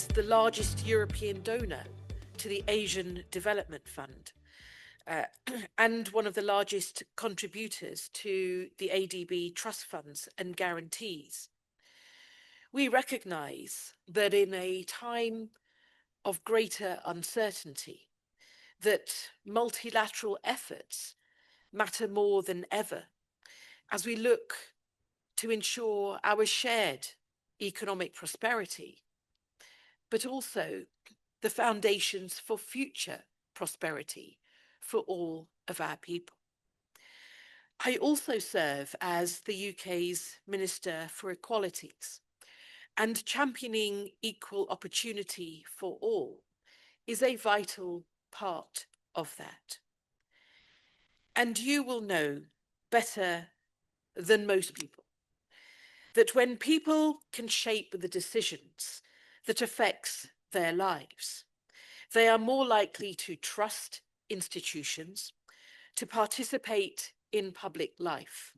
as the largest European donor to the Asian Development Fund and one of the largest contributors to the ADB trust funds and guarantees. We recognise that in a time of greater uncertainty, that multilateral efforts matter more than ever as we look to ensure our shared economic prosperity, but also the foundations for future prosperity for all of our people. I also serve as the UK's Minister for Equalities, and championing equal opportunity for all is a vital part of that. And you will know better than most people that when people can shape the decisions that affects their lives, they are more likely to trust institutions, to participate in public life,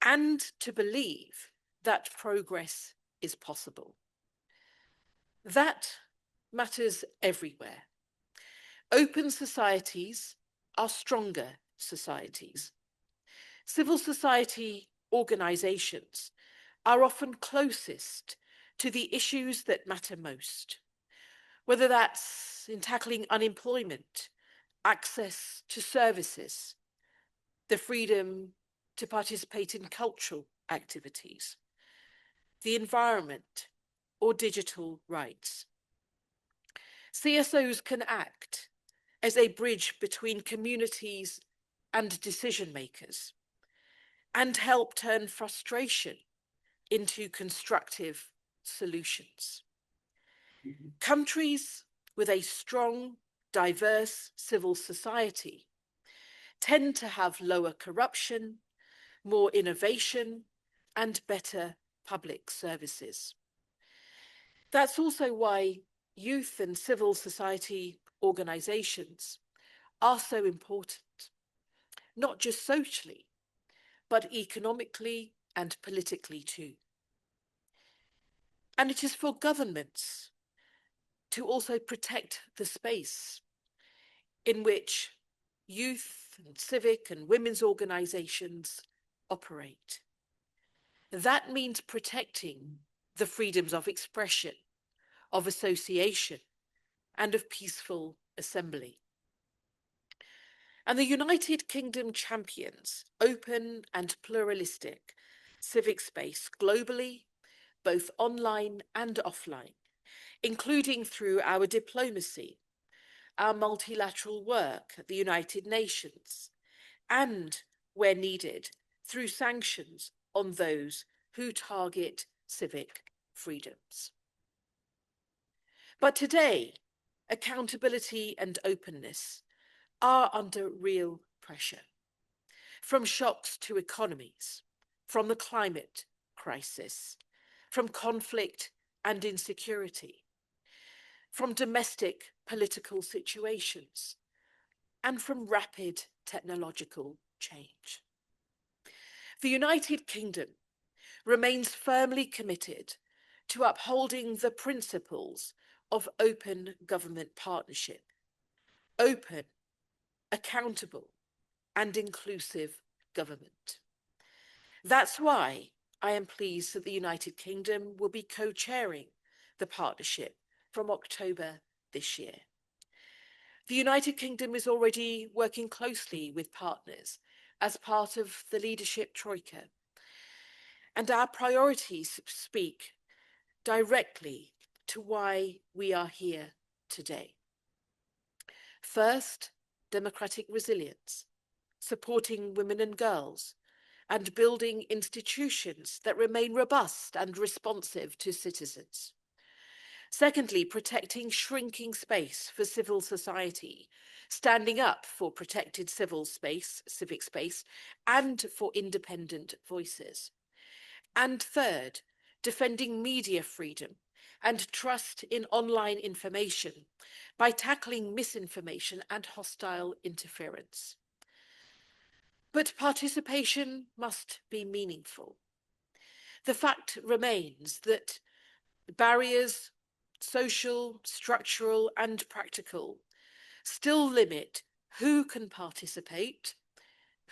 and to believe that progress is possible. That matters everywhere. Open societies are stronger societies. Civil society organisations are often closest to the issues that matter most, whether that's in tackling unemployment, access to services, the freedom to participate in cultural activities, the environment, or digital rights. CSOs can act as a bridge between communities and decision makers and help turn frustration into constructive solutions. Countries with a strong, diverse civil society tend to have lower corruption, more innovation, and better public services. That's also why youth and civil society organisations are so important, not just socially, but economically and politically too. And it is for governments to also protect the space in which youth and civic and women's organisations operate. That means protecting the freedoms of expression, of association, and of peaceful assembly. And the United Kingdom champions open and pluralistic civic space globally, both online and offline, including through our diplomacy, our multilateral work at the United Nations, and, where needed, through sanctions on those who target civic freedoms. But today, accountability and openness are under real pressure, from shocks to economies, from the climate crisis, from conflict and insecurity, from domestic political situations, and from rapid technological change. The United Kingdom remains firmly committed to upholding the principles of open government partnership, open, accountable, and inclusive government. That's why I am pleased that the United Kingdom will be co-chairing the partnership from October this year. The United Kingdom is already working closely with partners as part of the leadership troika, and our priorities speak directly to why we are here today. First, democratic resilience, supporting women and girls, and building institutions that remain robust and responsive to citizens. Secondly, protecting shrinking space for civil society, standing up for protected civic space, and for independent voices. And third, defending media freedom and trust in online information by tackling misinformation and hostile interference. But participation must be meaningful. The fact remains that barriers social, structural, and practical, still limit who can participate,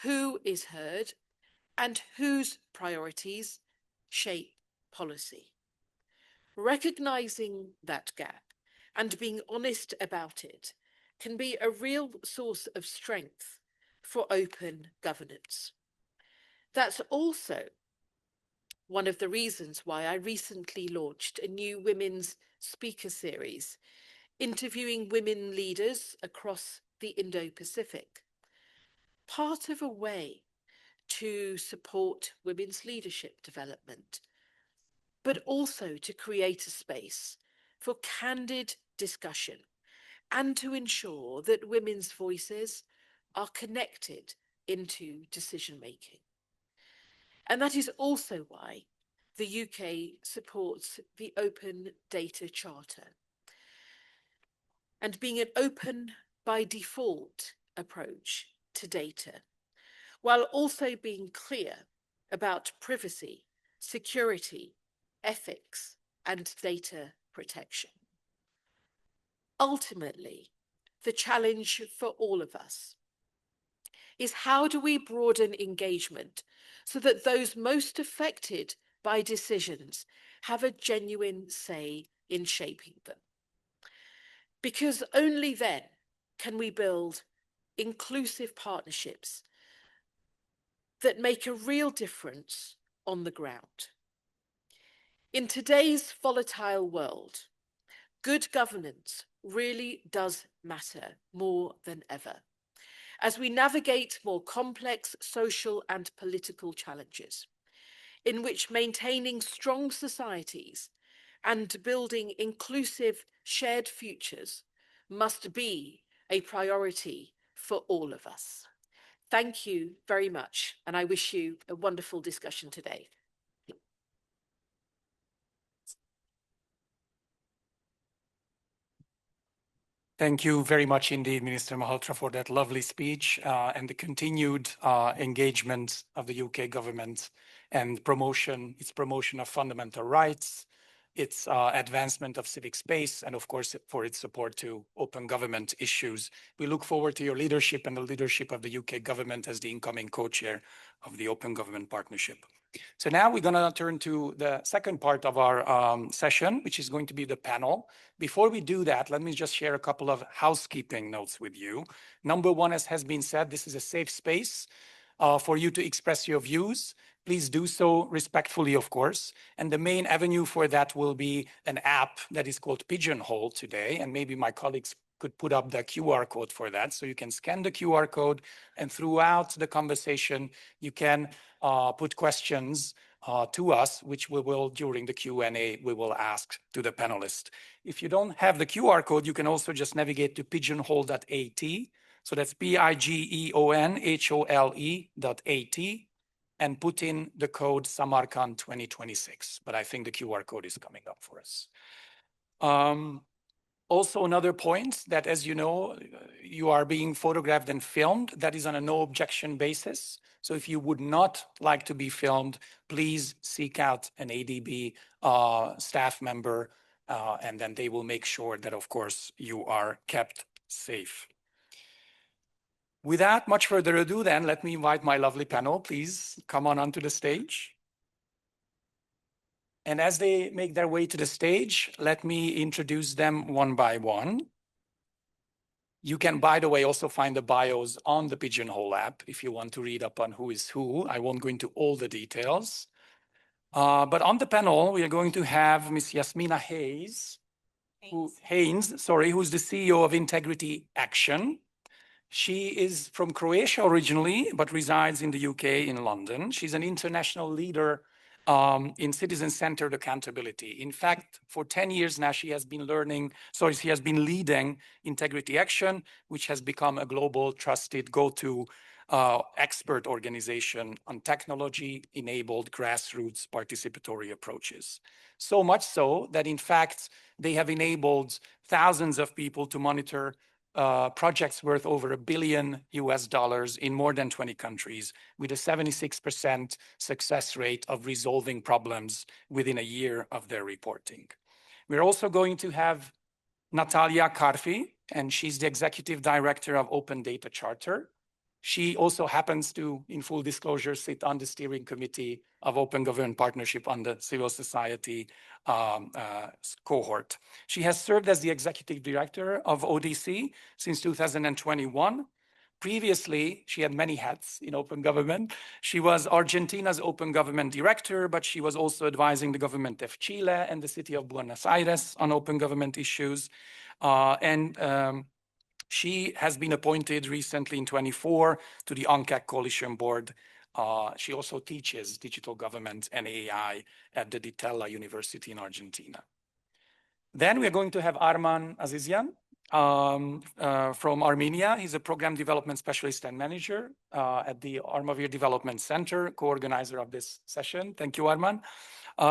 who is heard, and whose priorities shape policy. Recognizing that gap and being honest about it can be a real source of strength for open governance. That's also one of the reasons why I recently launched a new women's speaker series, interviewing women leaders across the Indo-Pacific. Part of a way to support women's leadership development, but also to create a space for candid discussion and to ensure that women's voices are connected into decision-making. And that is also why the UK supports the Open Data Charter. And being an open by default approach to data, while also being clear about privacy, security, ethics, and data protection. Ultimately, the challenge for all of us is how do we broaden engagement so that those most affected by decisions have a genuine say in shaping them? Because only then can we build inclusive partnerships that make a real difference on the ground. In today's volatile world, good governance really does matter more than ever as we navigate more complex social and political challenges, in which maintaining strong societies and building inclusive shared futures must be a priority for all of us. Thank you very much, and I wish you a wonderful discussion today. Thank you very much indeed, Minister Malhotra, for that lovely speech and the continued engagement of the UK government and its promotion of fundamental rights, its advancement of civic space, and of course, for its support to open government issues. We look forward to your leadership and the leadership of the UK government as the incoming co-chair of the Open Government Partnership. So now we're going to turn to the second part of our session, which is going to be the panel. Before we do that, let me just share a couple of housekeeping notes with you. Number one, as has been said, this is a safe space for you to express your views. Please do so respectfully, of course. And the main avenue for that will be an app that is called Pigeonhole today. And maybe my colleagues could put up the QR code for that. So you can scan the QR code, and throughout the conversation, you can put questions to us, which we will, during the Q&A, we will ask to the panelists. If you don't have the QR code, you can also just navigate to pigeonhole.at. So that's pigeonhole.at, and put in the code Samarkand 2026. But I think the QR code is coming up for us. Also, another point that, as you know, you are being photographed and filmed. That is on a no objection basis. So if you would not like to be filmed, please seek out an ADB staff member, and then they will make sure that, of course, you are kept safe. Without much further ado, then, let me invite my lovely panel. Please come on onto the stage. And as they make their way to the stage, let me introduce them one by one. You can, by the way, also find the bios on the Pigeonhole app if you want to read up on who is who. I won't go into all the details. But on the panel, we are going to have Ms. Yasmina Haynes, who's the CEO of Integrity Action. She is from Croatia originally, but resides in the UK in London. She's an international leader in citizen-centered accountability. In fact, for 10 years now, she has been leading Integrity Action, which has become a global trusted go-to expert organization on technology-enabled grassroots participatory approaches. So much so that, in fact, they have enabled thousands of people to monitor projects worth over $1 billion in more than 20 countries, with a 76% success rate of resolving problems within a year of their reporting. We're also going to have Natalia Karfi, and she's the Executive Director of Open Data Charter. She also happens to, in full disclosure, sit on the steering committee of Open Government Partnership on the civil society cohort. She has served as the Executive Director of ODC since 2021. Previously, she had many hats in open government. She was Argentina's Open Government Director, but she was also advising the government of Chile and the city of Buenos Aires on open government issues. She has been appointed recently in 24 to the UNCAC Coalition Board. She also teaches digital government and AI at the Di Tella University in Argentina. Then we are going to have Arman Azizian from Armenia. He's a program development specialist and manager at the Armavir Development Center, co-organizer of this session. Thank you, Arman.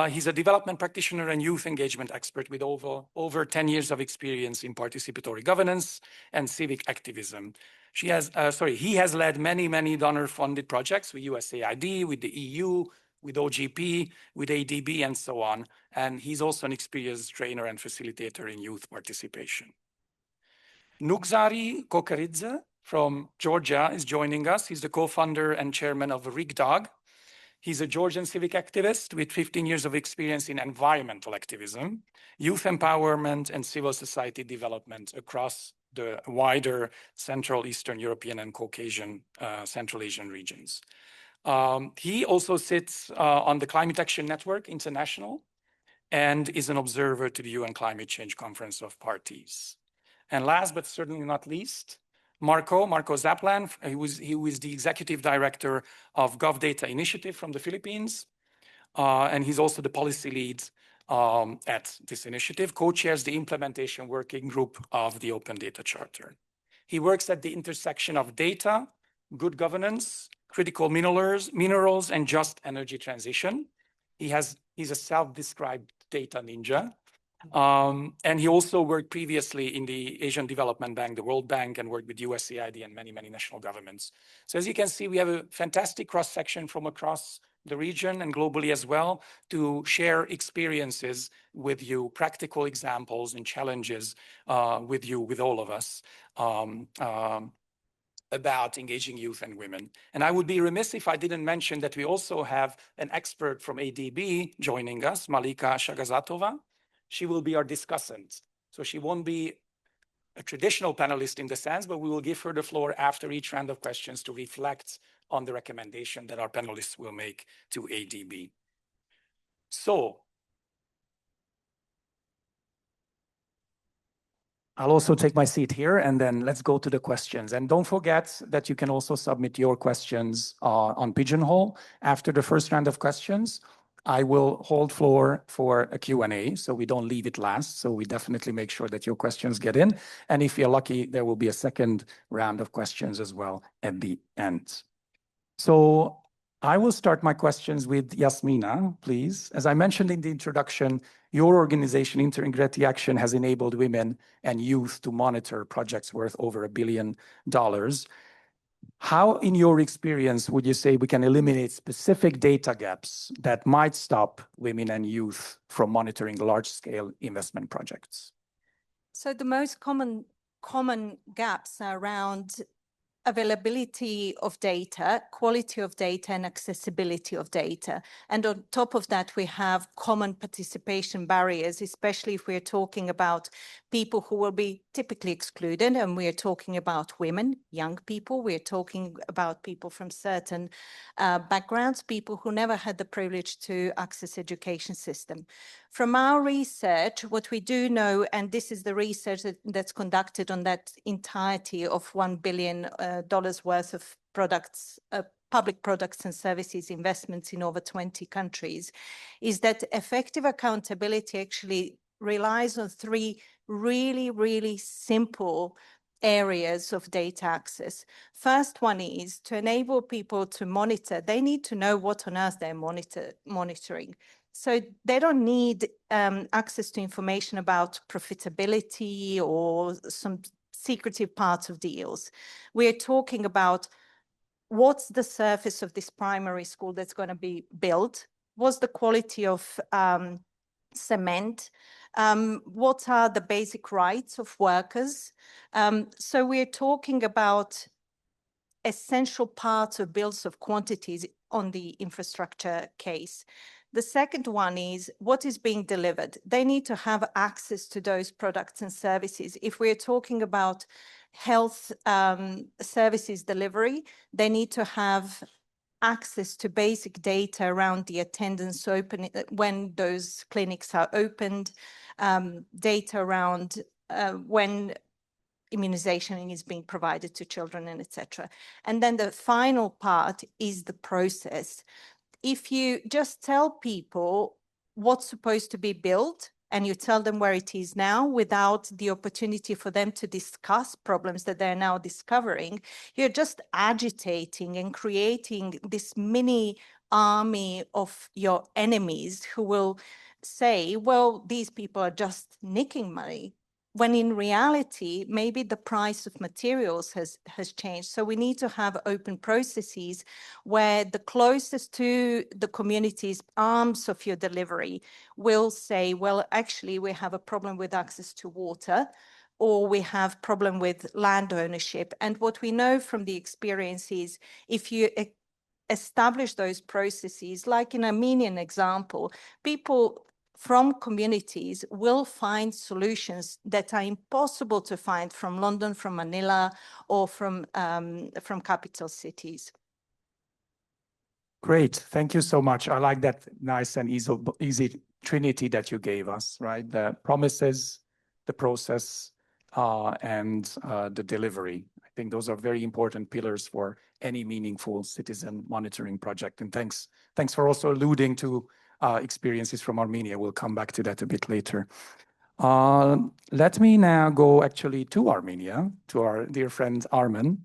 He's a development practitioner and youth engagement expert with over 10 years of experience in participatory governance and civic activism. He has led many donor-funded projects with USAID, with the EU, with OGP, with ADB, and so on. And he's also an experienced trainer and facilitator in youth participation. Nugzari Kokaridze from Georgia is joining us. He's the co-founder and chairman of RigDog. He's a Georgian civic activist with 15 years of experience in environmental activism, youth empowerment, and civil society development across the wider Central Eastern European and Caucasian Central Asian regions. He also sits on the Climate Action Network International and is an observer to the UN Climate Change Conference of Parties. And last but certainly not least, Marco Zaplan, who is the executive director of GovData Initiative from the Philippines. And he's also the policy lead at this initiative, co-chairs the implementation working group of the Open Data Charter. He works at the intersection of data, good governance, critical minerals, and just energy transition. He's a self-described data ninja. And he also worked previously in the Asian Development Bank, the World Bank, and worked with USAID and many national governments. So as you can see, we have a fantastic cross-section from across the region and globally as well to share experiences with you, practical examples and challenges with you, with all of us. About engaging youth and women. And I would be remiss if I didn't mention that we also have an expert from ADB joining us, Malika Shagazatova. She will be our discussant. So she won't be a traditional panelist in the sense, but we will give her the floor after each round of questions to reflect on the recommendation that our panelists will make to ADB. So I'll also take my seat here and then let's go to the questions. And don't forget that you can also submit your questions on Pigeonhole. After the first round of questions, I will hold floor for a Q&A, so we don't leave it last. So we definitely make sure that your questions get in. And if you're lucky, there will be a second round of questions as well at the end. So I will start my questions with Yasmina, please. As I mentioned in the introduction, your organization, Integrity Action, has enabled women and youth to monitor projects worth over $1 billion. How, in your experience, would you say we can eliminate specific data gaps that might stop women and youth from monitoring large-scale investment projects? So the most common gaps are around availability of data, quality of data, and accessibility of data. And on top of that, we have common participation barriers, especially if we're talking about people who will be typically excluded. And we're talking about women, young people. We're talking about people from certain backgrounds, people who never had the privilege to access education system. From our research, what we do know, and this is the research that's conducted on that entirety of $1 billion worth of products, public products and services investments in over 20 countries, is that effective accountability actually relies on three really simple areas of data access. First one is to enable people to monitor. They need to know what on earth they're monitoring. So they don't need access to information about profitability or some secretive parts of deals. We're talking about what's the surface of this primary school that's going to be built? What's the quality of cement. What are the basic rights of workers? So we're talking about essential parts of bills of quantities on the infrastructure case. The second one is what is being delivered. They need to have access to those products and services. If we're talking about health services delivery, they need to have access to basic data around the attendance open when those clinics are opened, data around when immunization is being provided to children, and etc. And then the final part is the process. If you just tell people what's supposed to be built and you tell them where it is now without the opportunity for them to discuss problems that they're now discovering, you're just agitating and creating this mini army of your enemies who will say, well, these people are just nicking money, when in reality, maybe the price of materials has changed. So we need to have open processes where the closest to the community's arms of your delivery will say, well, actually, we have a problem with access to water, or we have problem with land ownership. And what we know from the experience is if you establish those processes, like in Armenian example, people from communities will find solutions that are impossible to find from London, from Manila, or from capital cities. Great, thank you so much. I like that nice and easy trinity that you gave us, right? The promises, the process, and the delivery. I think those are very important pillars for any meaningful citizen monitoring project. And thanks for also alluding to experiences from Armenia. We'll come back to that a bit later. Let me now go actually to Armenia, to our dear friend Armen.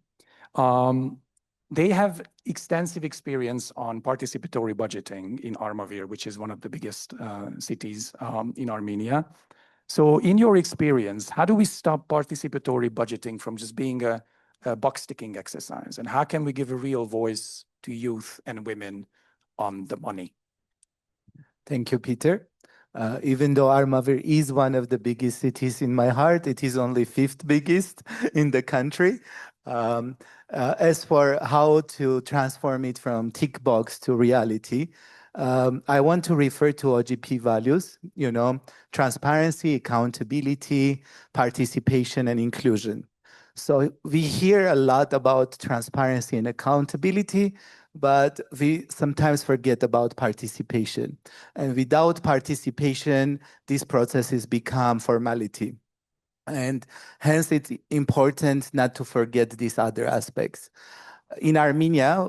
They have extensive experience on participatory budgeting in Armavir, which is one of the biggest cities in Armenia. So in your experience, how do we stop participatory budgeting from just being a box-ticking exercise? And how can we give a real voice to youth and women on the money? Thank you, Peter. Even though Armavir is one of the biggest cities in my heart, it is only 5th biggest in the country. As for how to transform it from tick box to reality, I want to refer to OGP values, transparency, accountability, participation, and inclusion. So we hear a lot about transparency and accountability, but we sometimes forget about participation. And without participation, these processes become formality. And hence, it's important not to forget these other aspects. In Armenia,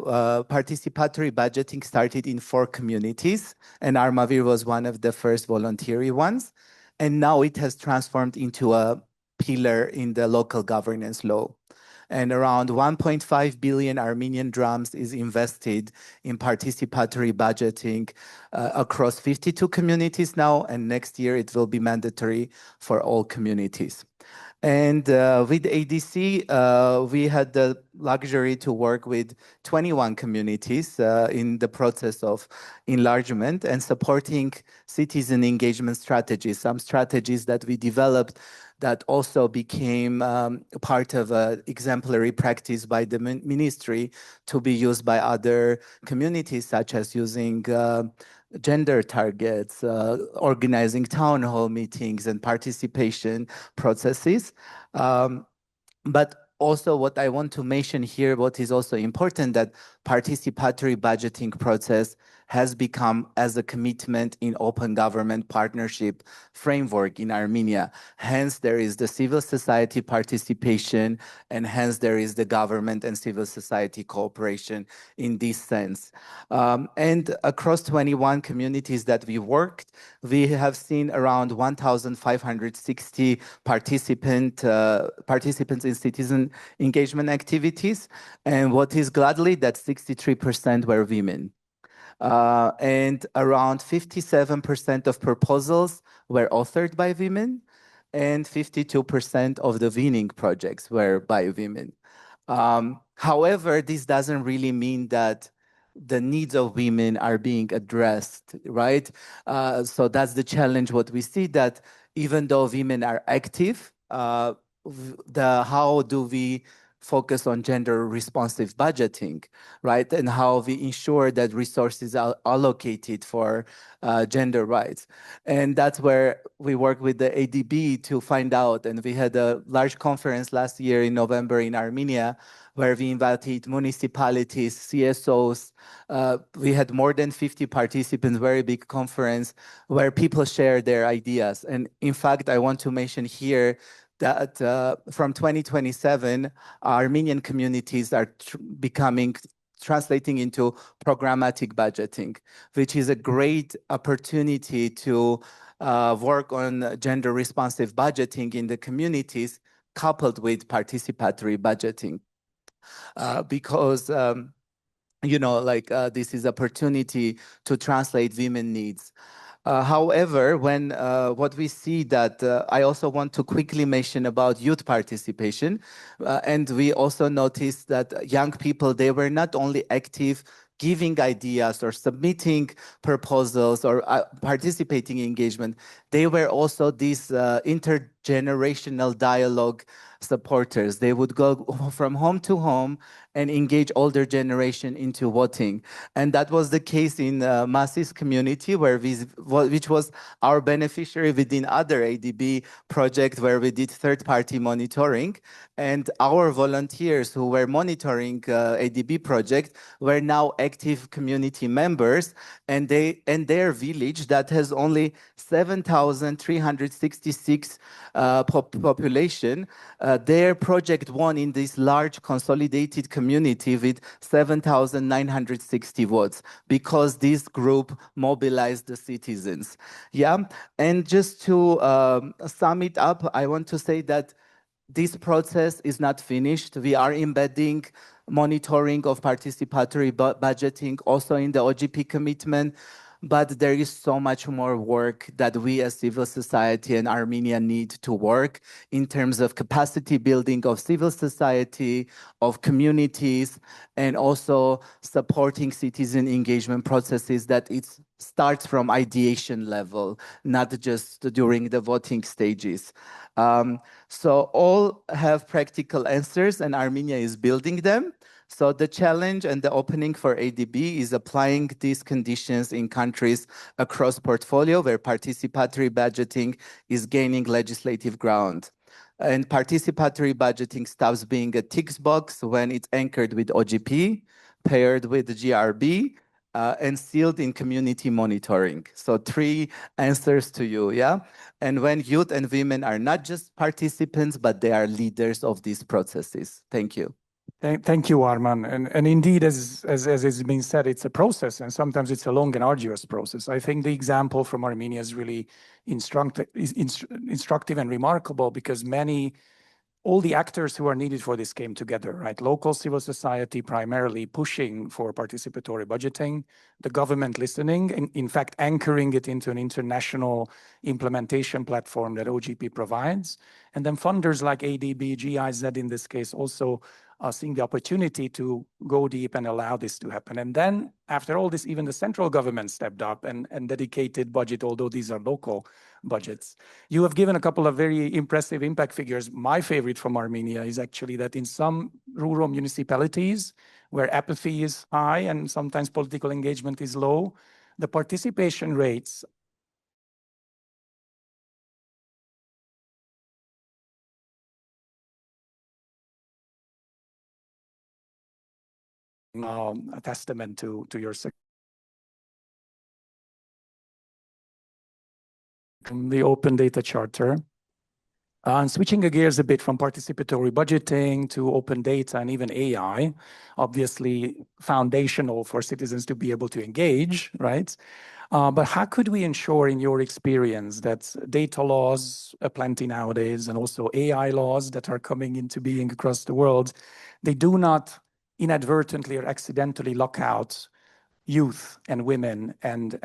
participatory budgeting started in 4 communities, and Armavir was one of the first voluntary ones. And now it has transformed into a pillar in the local governance law. And around 1.5 billion Armenian drams is invested in participatory budgeting across 52 communities now, and next year it will be mandatory for all communities. And with ADC, we had the luxury to work with 21 communities in the process of enlargement and supporting citizen engagement strategies, some strategies that we developed that also became part of an exemplary practice by the ministry to be used by other communities, such as using gender targets, organizing town hall meetings and participation processes. But also what I want to mention here, what is also important, that participatory budgeting process has become as a commitment in open government partnership framework in Armenia. Hence, there is the civil society participation, and hence there is the government and civil society cooperation in this sense. And across 21 communities that we worked, we have seen around 1,560 participants in citizen engagement activities. And what is gladly that 63% were women. And around 57% of proposals were authored by women, and 52% of the winning projects were by women. However, this doesn't really mean that the needs of women are being addressed, right? So that's the challenge. What we see that even though women are active, how do we focus on gender responsive budgeting, right? And how we ensure that resources are allocated for gender rights. And that's where we work with the ADB to find out. And we had a large conference last year in November in Armenia, where we invited municipalities, CSOs. We had more than 50 participants, very big conference where people share their ideas. And in fact, I want to mention here that from 2027, Armenian communities are translating into programmatic budgeting, which is a great opportunity to work on gender responsive budgeting in the communities coupled with participatory budgeting. Because this is opportunity to translate women needs. However, when what we see that I also want to quickly mention about youth participation, and we also noticed that young people, they were not only active giving ideas or submitting proposals or participating in engagement, they were also these intergenerational dialogue supporters. They would go from home to home and engage older generation into voting. And that was the case in Masis community, which was our beneficiary within other ADB project where we did third-party monitoring. And our volunteers who were monitoring ADB project were now active community members, and their village that has only 7,366 population, their project won in this large consolidated community with 7,960 votes because this group mobilized the citizens. Yeah, and just to sum it up, I want to say that this process is not finished. We are embedding monitoring of participatory budgeting also in the OGP commitment, but there is so much more work that we as civil society and Armenia need to work in terms of capacity building of civil society, of communities, and also supporting citizen engagement processes that it starts from ideation level, not just during the voting stages. So all have practical answers and Armenia is building them. So the challenge and the opening for ADB is applying these conditions in countries across portfolio where participatory budgeting is gaining legislative ground. And participatory budgeting stops being a tick box when it's anchored with OGP, paired with GRB, and sealed in community monitoring. So 3 answers to you, yeah? And when youth and women are not just participants, but they are leaders of these processes. Thank you. Thank you, Arman. And indeed, as has been said, it's a process, and sometimes it's a long and arduous process. I think the example from Armenia is really instructive and remarkable because all the actors who are needed for this came together, right? Local civil society primarily pushing for participatory budgeting, the government listening, and in fact, anchoring it into an international implementation platform that OGP provides. And then funders like ADB, GIZ in this case, also seeing the opportunity to go deep and allow this to happen. And then after all this, even the central government stepped up and dedicated budget, although these are local budgets. You have given a couple of very impressive impact figures. My favorite from Armenia is actually that in some rural municipalities where apathy is high and sometimes political engagement is low, the participation rates a testament to your success. The Open Data Charter. And switching gears a bit from participatory budgeting to open data and even AI, obviously foundational for citizens to be able to engage, right? But how could we ensure, in your experience, that data laws, plenty nowadays, and also AI laws that are coming into being across the world, they do not inadvertently or accidentally lock out youth and women and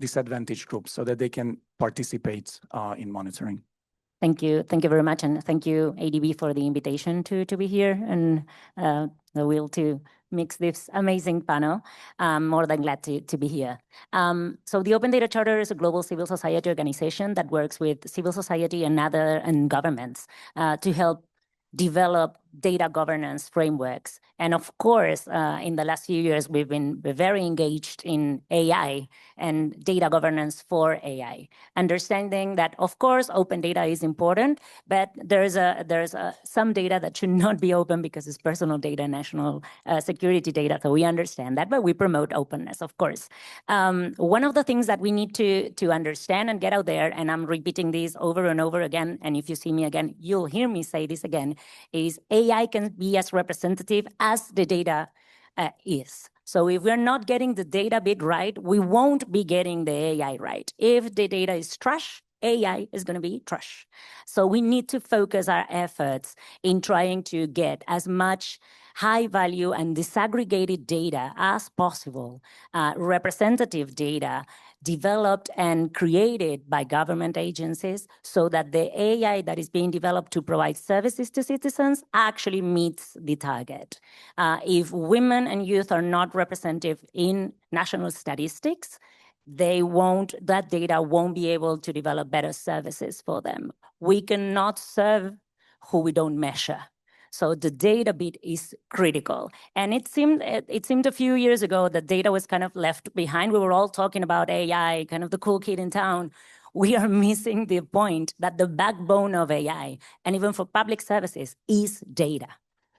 disadvantaged groups so that they can participate in monitoring? Thank you very much, and thank you ADB for the invitation to be here and the will to makes this amazing panel. I'm more than glad to be here. So the Open Data Charter is a global civil society organization that works with civil society and governments to help develop data governance frameworks. And of course, in the last few years, we've been very engaged in AI and data governance for AI, understanding that, of course, open data is important, but there's some data that should not be open because it's personal data, national security data. So we understand that, but we promote openness, of course. One of the things that we need to understand and get out there, and I'm repeating this over and over again, and if you see me again, you'll hear me say this again, is AI can be as representative as the data is. So if we're not getting the data bit right, we won't be getting the AI right. If the data is trash, AI is going to be trash. So we need to focus our efforts in trying to get as much high value and disaggregated data as possible, representative data developed and created by government agencies so that the AI that is being developed to provide services to citizens actually meets the target. If women and youth are not representative in national statistics, that data won't be able to develop better services for them. We cannot serve who we don't measure. So the data bit is critical. And it seemed a few years ago that data was kind of left behind. We were all talking about AI, kind of the cool kid in town. We are missing the point that the backbone of AI, and even for public services, is data.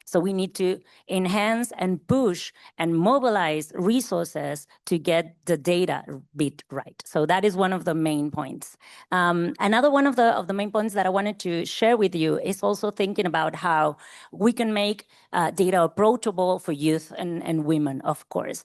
So we need to enhance and push and mobilize resources to get the data bit right. So that is one of the main points. Another one of the main points that I wanted to share with you is also thinking about how we can make data approachable for youth and women, of course.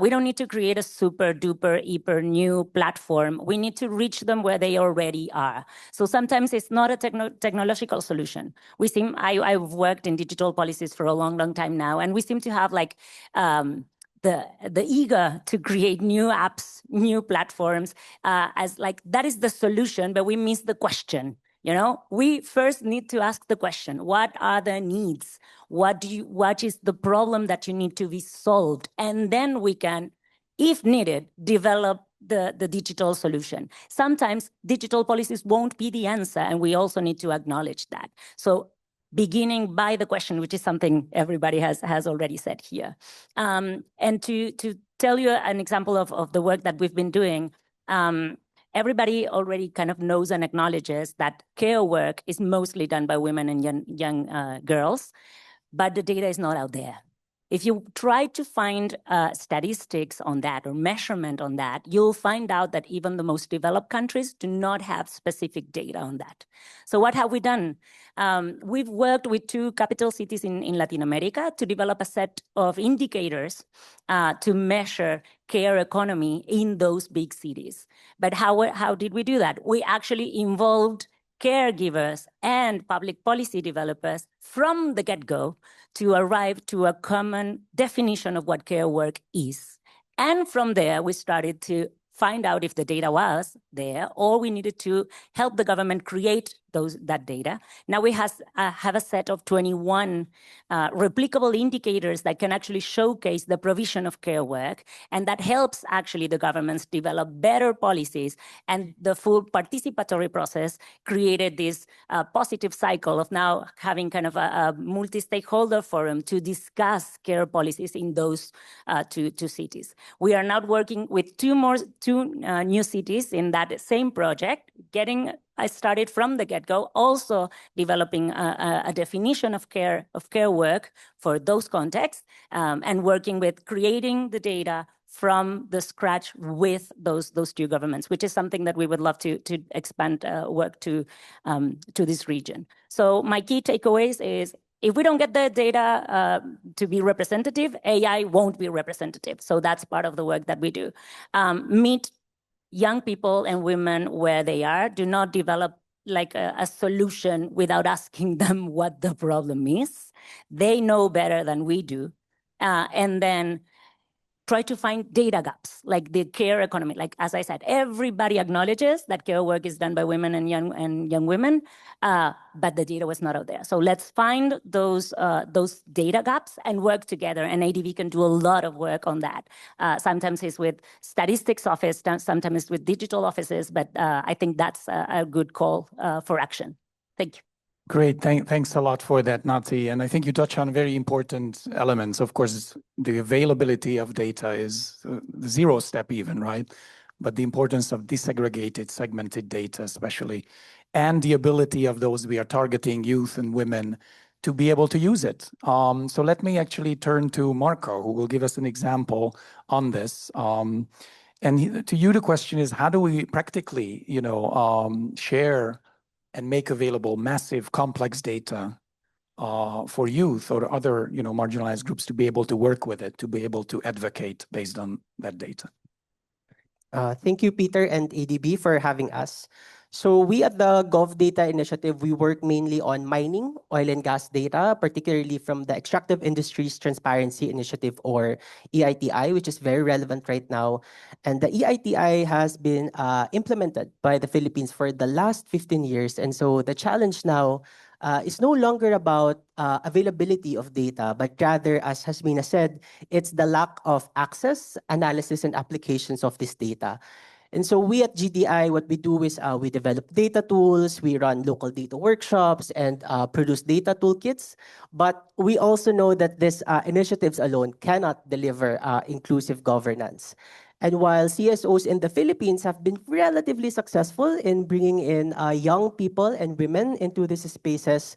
We don't need to create a super duper, hyper new platform. We need to reach them where they already are. So sometimes it's not a technological solution. I've worked in digital policies for a long time now, and we seem to have like the eager to create new apps, new platforms, as like that is the solution, but we miss the question. You know, we first need to ask the question: what are the needs? What is the problem that you need to be solved? And then we can, if needed, develop the digital solution. Sometimes digital policies won't be the answer, and we also need to acknowledge that. So beginning by the question, which is something everybody has already said here. And to tell you an example of the work that we've been doing, everybody already kind of knows and acknowledges that care work is mostly done by women and young girls, but the data is not out there. If you try to find statistics on that or measurement on that, you'll find out that even the most developed countries do not have specific data on that. So what have we done? We've worked with 2 capital cities in Latin America to develop a set of indicators to measure care economy in those big cities. But how did we do that? We actually involved caregivers and public policy developers from the get-go to arrive to a common definition of what care work is. And from there, we started to find out if the data was there, or we needed to help the government create that data. Now we have a set of 21 replicable indicators that can actually showcase the provision of care work, and that helps actually the governments develop better policies. And the full participatory process created this positive cycle of now having kind of a multi-stakeholder forum to discuss care policies in those two cities. We are now working with two new cities in that same project, I started from the get-go, also developing a definition of care work for those contexts, and working with creating the data from the scratch with those 2 governments, which is something that we would love to expand work to this region. So my key takeaways is, if we don't get the data to be representative, AI won't be representative. So that's part of the work that we do. Meet young people and women where they are. Do not develop like a solution without asking them what the problem is. They know better than we do. And then try to find data gaps, like the care economy. Like, as I said, everybody acknowledges that care work is done by women and young women, but the data was not out there. So let's find those data gaps and work together. And ADB can do a lot of work on that. Sometimes it's with statistics office, sometimes it's with digital offices, but I think that's a good call for action. Thank you. Great, thanks a lot for that, Nati. And I think you touch on very important elements. Of course, the availability of data is the zero step even, right? But the importance of disaggregated, segmented data especially, and the ability of those we are targeting, youth and women, to be able to use it. So let me actually turn to Marco, who will give us an example on this. And to you, the question is, how do we practically, share and make available massive, complex data for youth or other, marginalized groups to be able to work with it, to be able to advocate based on that data? Thank you, Peter and ADB, for having us. So we at the GovData Initiative, we work mainly on mining, oil and gas data, particularly from the Extractive Industries Transparency Initiative, or EITI, which is very relevant right now. And the EITI has been implemented by the Philippines for the last 15 years. And so the challenge now is no longer about availability of data, but rather, as Hasmina said, it's the lack of access, analysis, and applications of this data. And so we at GDI, what we do is we develop data tools, we run local data workshops, and produce data toolkits. But we also know that these initiatives alone cannot deliver inclusive governance. And while CSOs in the Philippines have been relatively successful in bringing in young people and women into these spaces,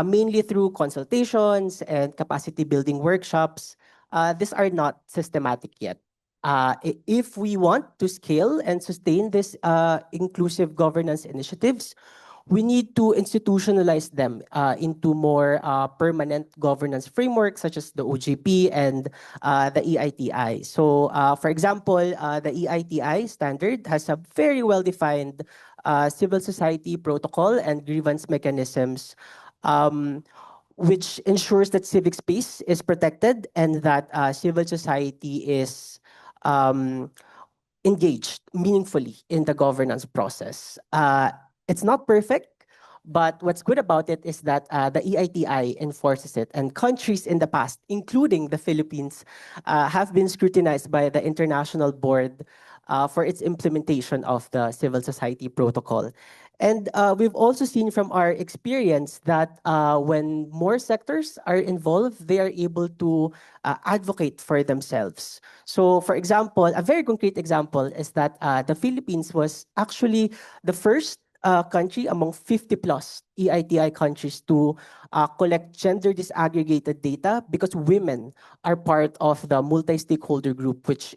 mainly through consultations and capacity building workshops, these are not systematic yet. If we want to scale and sustain these inclusive governance initiatives, we need to institutionalize them into more permanent governance frameworks such as the OJP and the EITI. So, for example, the EITI standard has a very well-defined civil society protocol and grievance mechanisms, which ensures that civic space is protected and that civil society is engaged meaningfully in the governance process. It's not perfect, but what's good about it is that the EITI enforces it, and countries in the past, including the Philippines, have been scrutinized by the International Board for its implementation of the civil society protocol. And we've also seen from our experience that when more sectors are involved, they are able to advocate for themselves. So, for example, a very concrete example is that the Philippines was actually the first country among 50 plus EITI countries to collect gender disaggregated data, because women are part of the multi-stakeholder group which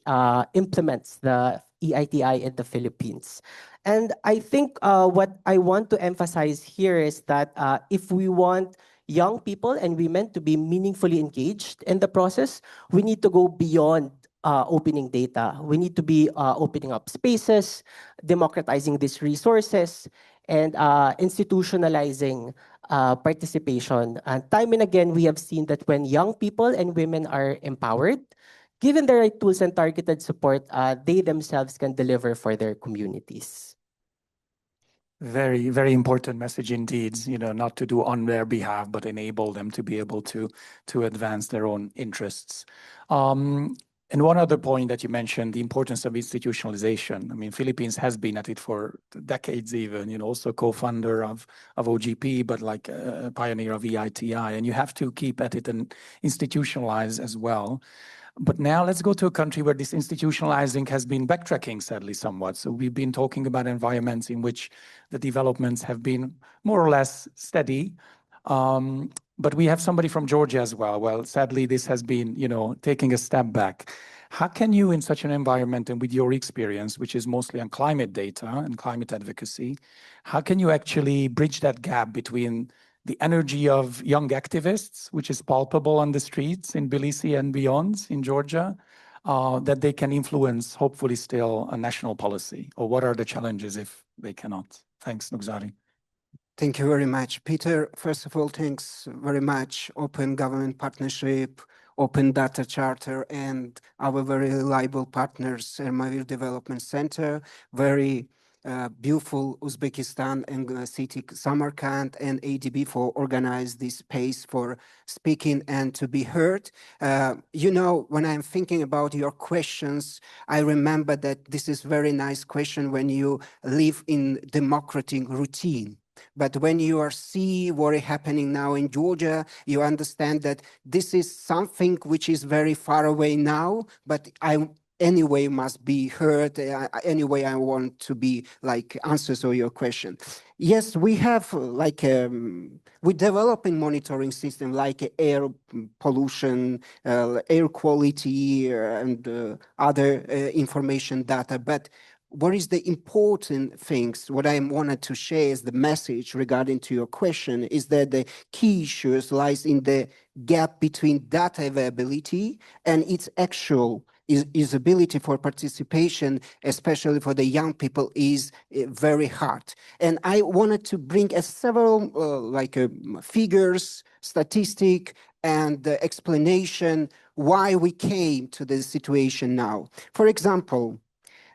implements the EITI in the Philippines. And I think what I want to emphasize here is that if we want young people and women to be meaningfully engaged in the process, we need to go beyond opening data. We need to be opening up spaces, democratizing these resources, and institutionalizing participation. And time and again, we have seen that when young people and women are empowered, given the right tools and targeted support, they themselves can deliver for their communities. Very, very important message indeed, not to do on their behalf, but enable them to be able to advance their own interests. And one other point that you mentioned, the importance of institutionalization. I mean, Philippines has been at it for decades even, also co-founder of OGP, but like a pioneer of EITI, and you have to keep at it and institutionalize as well. But now let's go to a country where this institutionalizing has been backtracking, sadly, somewhat. So we've been talking about environments in which the developments have been more or less steady. But we have somebody from Georgia as well. Well, sadly, this has been, taking a step back. How can you, in such an environment and with your experience, which is mostly on climate data and climate advocacy, how can you actually bridge that gap between the energy of young activists, which is palpable on the streets in Tbilisi and beyond in Georgia, that they can influence, hopefully still, a national policy? Or what are the challenges if they cannot? Thanks, Nugzari. Thank you very much, Peter. First of all, thanks very much. Open government partnership Open Data Charter and our very reliable partners, Ermavir Development Center, very beautiful Uzbekistan and city Samarkand and ADB for organize this space for speaking and to be heard. You know, when I'm thinking about your questions, I remember that this is very nice question when you live in democratic routine. But when you see what is happening now in Georgia, you understand that this is something which is very far away now, but anyway must be heard. Anyway, I want to be like answers to your question. Yes, we have like we're developing monitoring system like air pollution, air quality, and other information data. But what is the important things? What I wanted to share is the message regarding to your question is that the key issues lies in the gap between data availability and its actual usability for participation, especially for the young people, is very hard. And I wanted to bring several figures, statistic, and explanation why we came to this situation now. For example,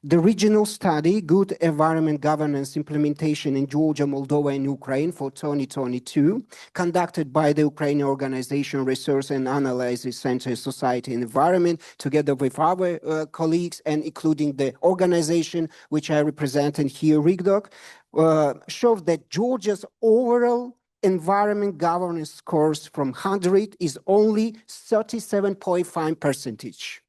the regional study, Good Environment Governance Implementation in Georgia, Moldova, and Ukraine for 2022, conducted by the Ukrainian Organization Research and Analysis Center Society and Environment, together with our colleagues and including the organization which I represent here, RIGDOC, shows that Georgia's overall environment governance scores from 100 is only 37.5%.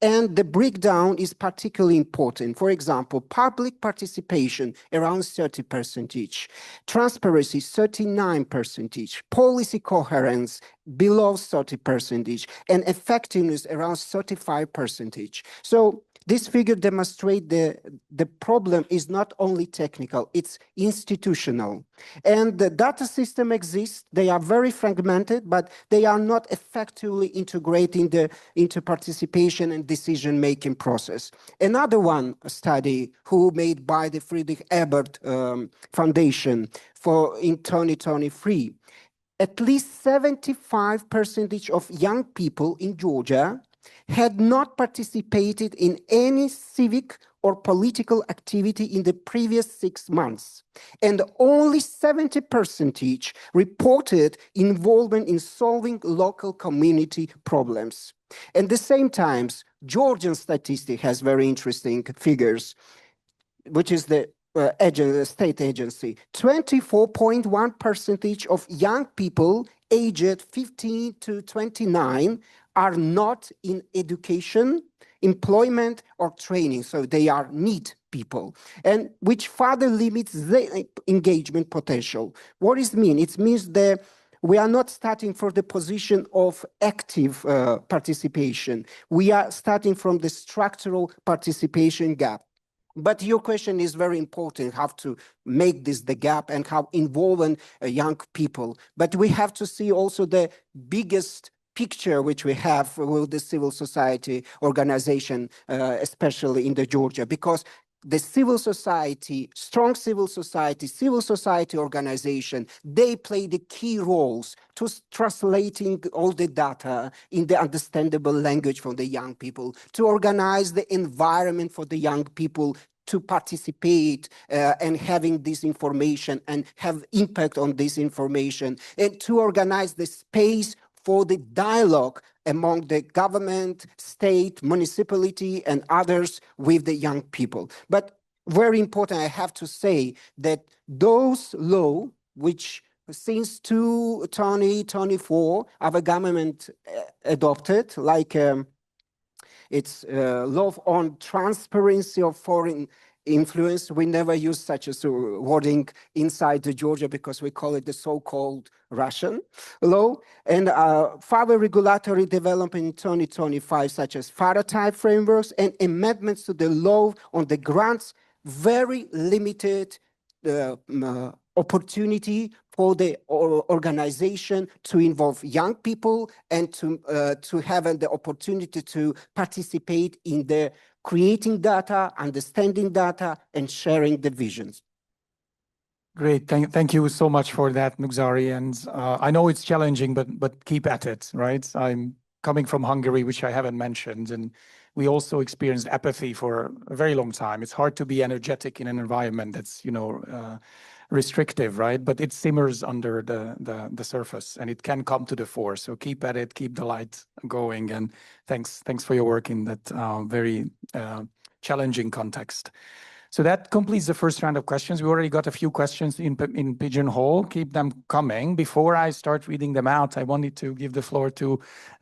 And the breakdown is particularly important. For example, public participation around 30%, transparency 39%, policy coherence below 30%, and effectiveness around 35%. So this figure demonstrates the problem is not only technical, it's institutional. And the data system exists, they are very fragmented, but they are not effectively integrating into participation and decision-making process. Another one study made by the Friedrich Ebert Foundation in 2023, at least 75% of young people in Georgia had not participated in any civic or political activity in the previous 6 months. And only 70% reported involvement in solving local community problems. At the same time, Georgian statistics has very interesting figures, which is the state agency. 24.1% of young people aged 15 to 29 are not in education, employment, or training. So they are NEET people, and which further limits the engagement potential. What does it mean? It means that we are not starting from the position of active participation. We are starting from the structural participation gap. But your question is very important, how to make this the gap and how involving young people. But we have to see also the biggest picture which we have with the civil society organization, especially in the Georgia, because the civil society, strong civil society organization, they play the key roles to translating all the data in the understandable language for the young people, to organize the environment for the young people to participate and having this information and have impact on this information, and to organize the space for the dialogue among the government, state, municipality, and others with the young people. But very important, I have to say that those laws, which since 2024, our government adopted, like it's law on transparency of foreign influence. We never use such a wording inside the Georgia because we call it the so-called Russian law. And further regulatory development in 2025, such as FARA-type frameworks and amendments to the law on the grants, very limited opportunity for the organization to involve young people and to have the opportunity to participate in the creating data, understanding data, and sharing the visions. Great, thank you so much for that, Mukhzari. And I know it's challenging, but keep at it, right? I'm coming from Hungary, which I haven't mentioned, and we also experienced apathy for a very long time. It's hard to be energetic in an environment that's, restrictive, right? But it simmers under the surface, and it can come to the fore. So keep at it, keep the light going, and thanks for your work in that very challenging context. So that completes the first round of questions. We already got a few questions in Pigeonhole. Keep them coming. Before I start reading them out, I wanted to give the floor to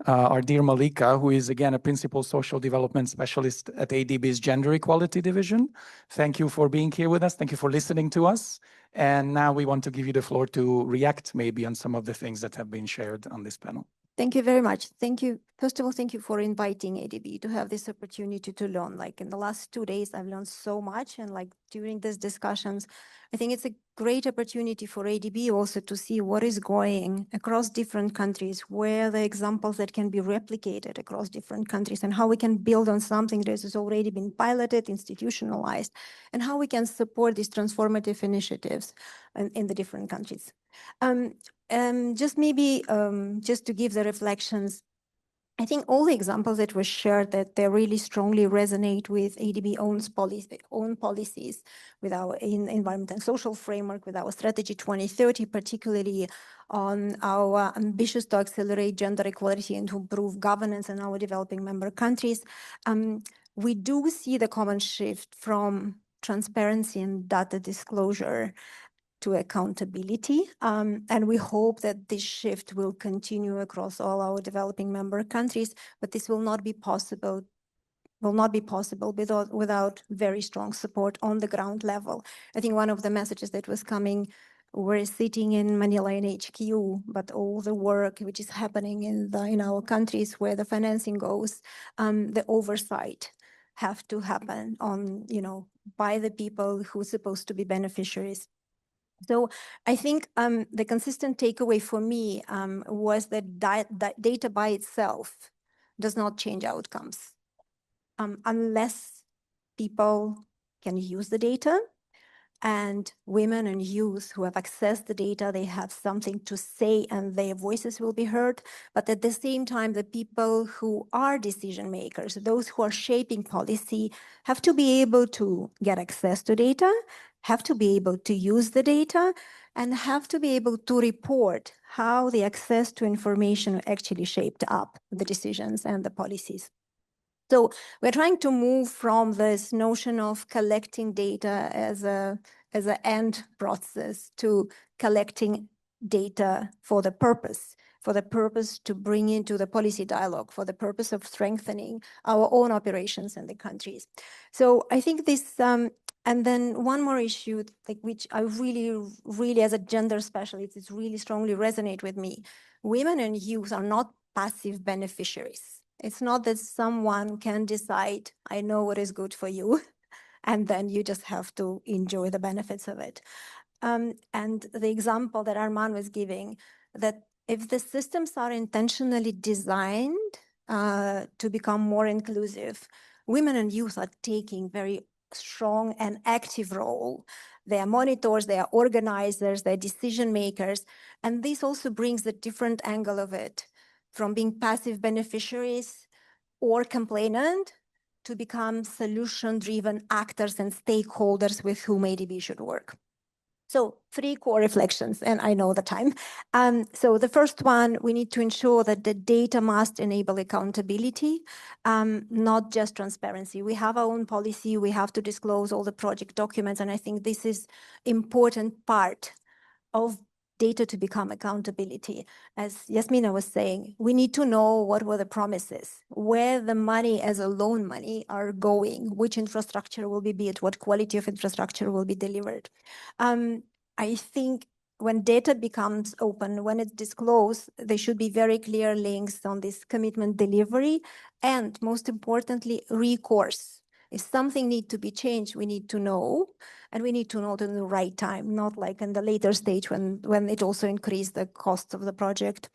our dear Malika, who is again a Principal Social Development Specialist at ADB's Gender Equality Division. Thank you for being here with us. Thank you for listening to us. And now we want to give you the floor to react maybe on some of the things that have been shared on this panel. Thank you very much. Thank you. First of all, thank you for inviting ADB to have this opportunity to learn. Like in the last 2 days, I've learned so much. And like during these discussions, I think it's a great opportunity for ADB also to see what is going across different countries, where the examples that can be replicated across different countries, and how we can build on something that has already been piloted, institutionalized, and how we can support these transformative initiatives in the different countries. Just maybe just to give the reflections, I think all the examples that were shared, that they really strongly resonate with ADB own policies, with our environment and social framework, with our strategy 2030, particularly on our ambitions to accelerate gender equality and to improve governance in our developing member countries. We do see the common shift from transparency and data disclosure to accountability. And we hope that this shift will continue across all our developing member countries, but this will not be possible without very strong support on the ground level. I think one of the messages that was coming, we're sitting in Manila in HQ, but all the work which is happening in our countries where the financing goes, the oversight have to happen on, by the people who are supposed to be beneficiaries. So I think the consistent takeaway for me was that data by itself does not change outcomes unless people can use the data, and women and youth who have accessed the data, they have something to say and their voices will be heard. But at the same time, the people who are decision makers, those who are shaping policy, have to be able to get access to data, have to be able to use the data, and have to be able to report how the access to information actually shaped up the decisions and the policies. So we're trying to move from this notion of collecting data as an end process to collecting data for the purpose to bring into the policy dialogue, for the purpose of strengthening our own operations in the countries. So I think this, and then one more issue, which I really, as a gender specialist, it's really strongly resonate with me. Women and youth are not passive beneficiaries. It's not that someone can decide, I know what is good for you, and then you just have to enjoy the benefits of it. And the example that Arman was giving, that if the systems are intentionally designed to become more inclusive, women and youth are taking very strong and active role. They are monitors, they are organizers, they're decision makers. And this also brings a different angle of it, from being passive beneficiaries or complainant to become solution-driven actors and stakeholders with whom ADB should work. So 3 core reflections, and I know the time. So the first one, we need to ensure that the data must enable accountability, not just transparency. We have our own policy, we have to disclose all the project documents, and I think this is important part of data to become accountability. As Yasmina was saying, we need to know what were the promises, where the money as a loan money are going, which infrastructure will be built, what quality of infrastructure will be delivered. I think when data becomes open, when it's disclosed, there should be very clear links on this commitment delivery, and most importantly, recourse. If something needs to be changed, we need to know, and we need to know it in the right time, not like in the later stage when it also increased the cost of the project.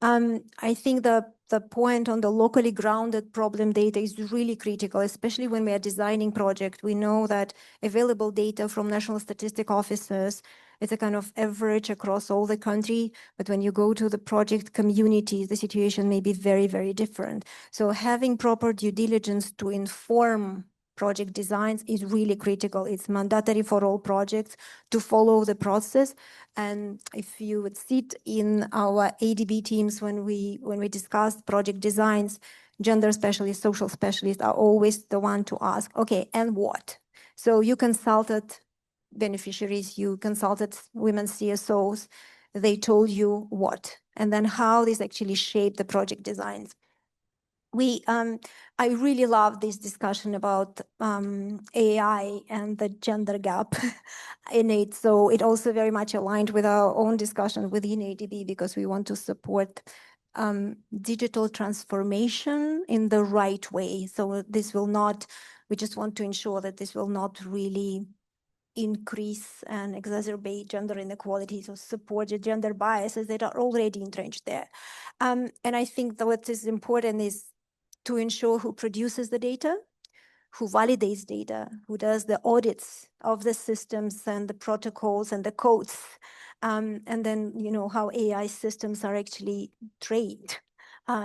I think the point on the locally grounded problem data is really critical, especially when we are designing project. We know that available data from national statistic officers It's a kind of average across all the country, but when you go to the project communities, the situation may be very, very different. So having proper due diligence to inform project designs is really critical. It's mandatory for all projects to follow the process. And if you would sit in our ADB teams when we discuss project designs, gender specialists, social specialists are always the one to ask, okay, and what? So you consulted beneficiaries, you consulted women CSOs, they told you what, and then how this actually shaped the project designs. I really love this discussion about AI and the gender gap in it. So it also very much aligned with our own discussion within ADB, because we want to support digital transformation in the right way. So this will not, we just want to ensure that this will not really increase and exacerbate gender inequalities or support the gender biases that are already entrenched there. And I think that what is important is to ensure who produces the data, who validates data, who does the audits of the systems and the protocols and the codes, and then, you know, how AI systems are actually trained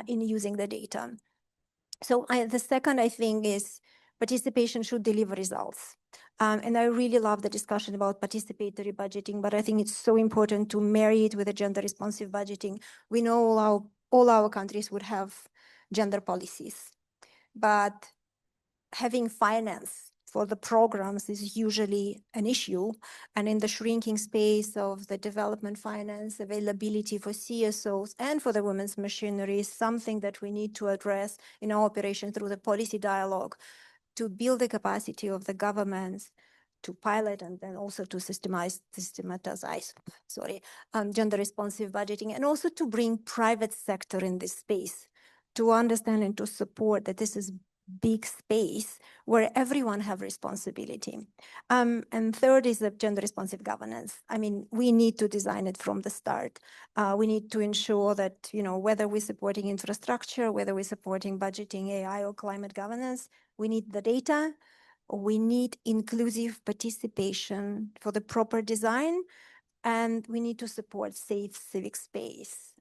in using the data. So the second, I think, is participation should deliver results. And I really love the discussion about participatory budgeting, but I think it's so important to marry it with a gender responsive budgeting. We know all our countries would have gender policies, but having finance for the programs is usually an issue. And in the shrinking space of the development finance, availability for CSOs and for the women's machinery is something that we need to address in our operation through the policy dialogue to build the capacity of the governments to pilot and then also to systematize gender responsive budgeting, and also to bring private sector in this space to understand and to support that this is big space where everyone have responsibility. And third is the gender responsive governance. I mean, we need to design it from the start. We need to ensure that, you know, whether we're supporting infrastructure, whether we're supporting budgeting, AI or climate governance, we need the data. We need inclusive participation for the proper design, and we need to support safe civic space.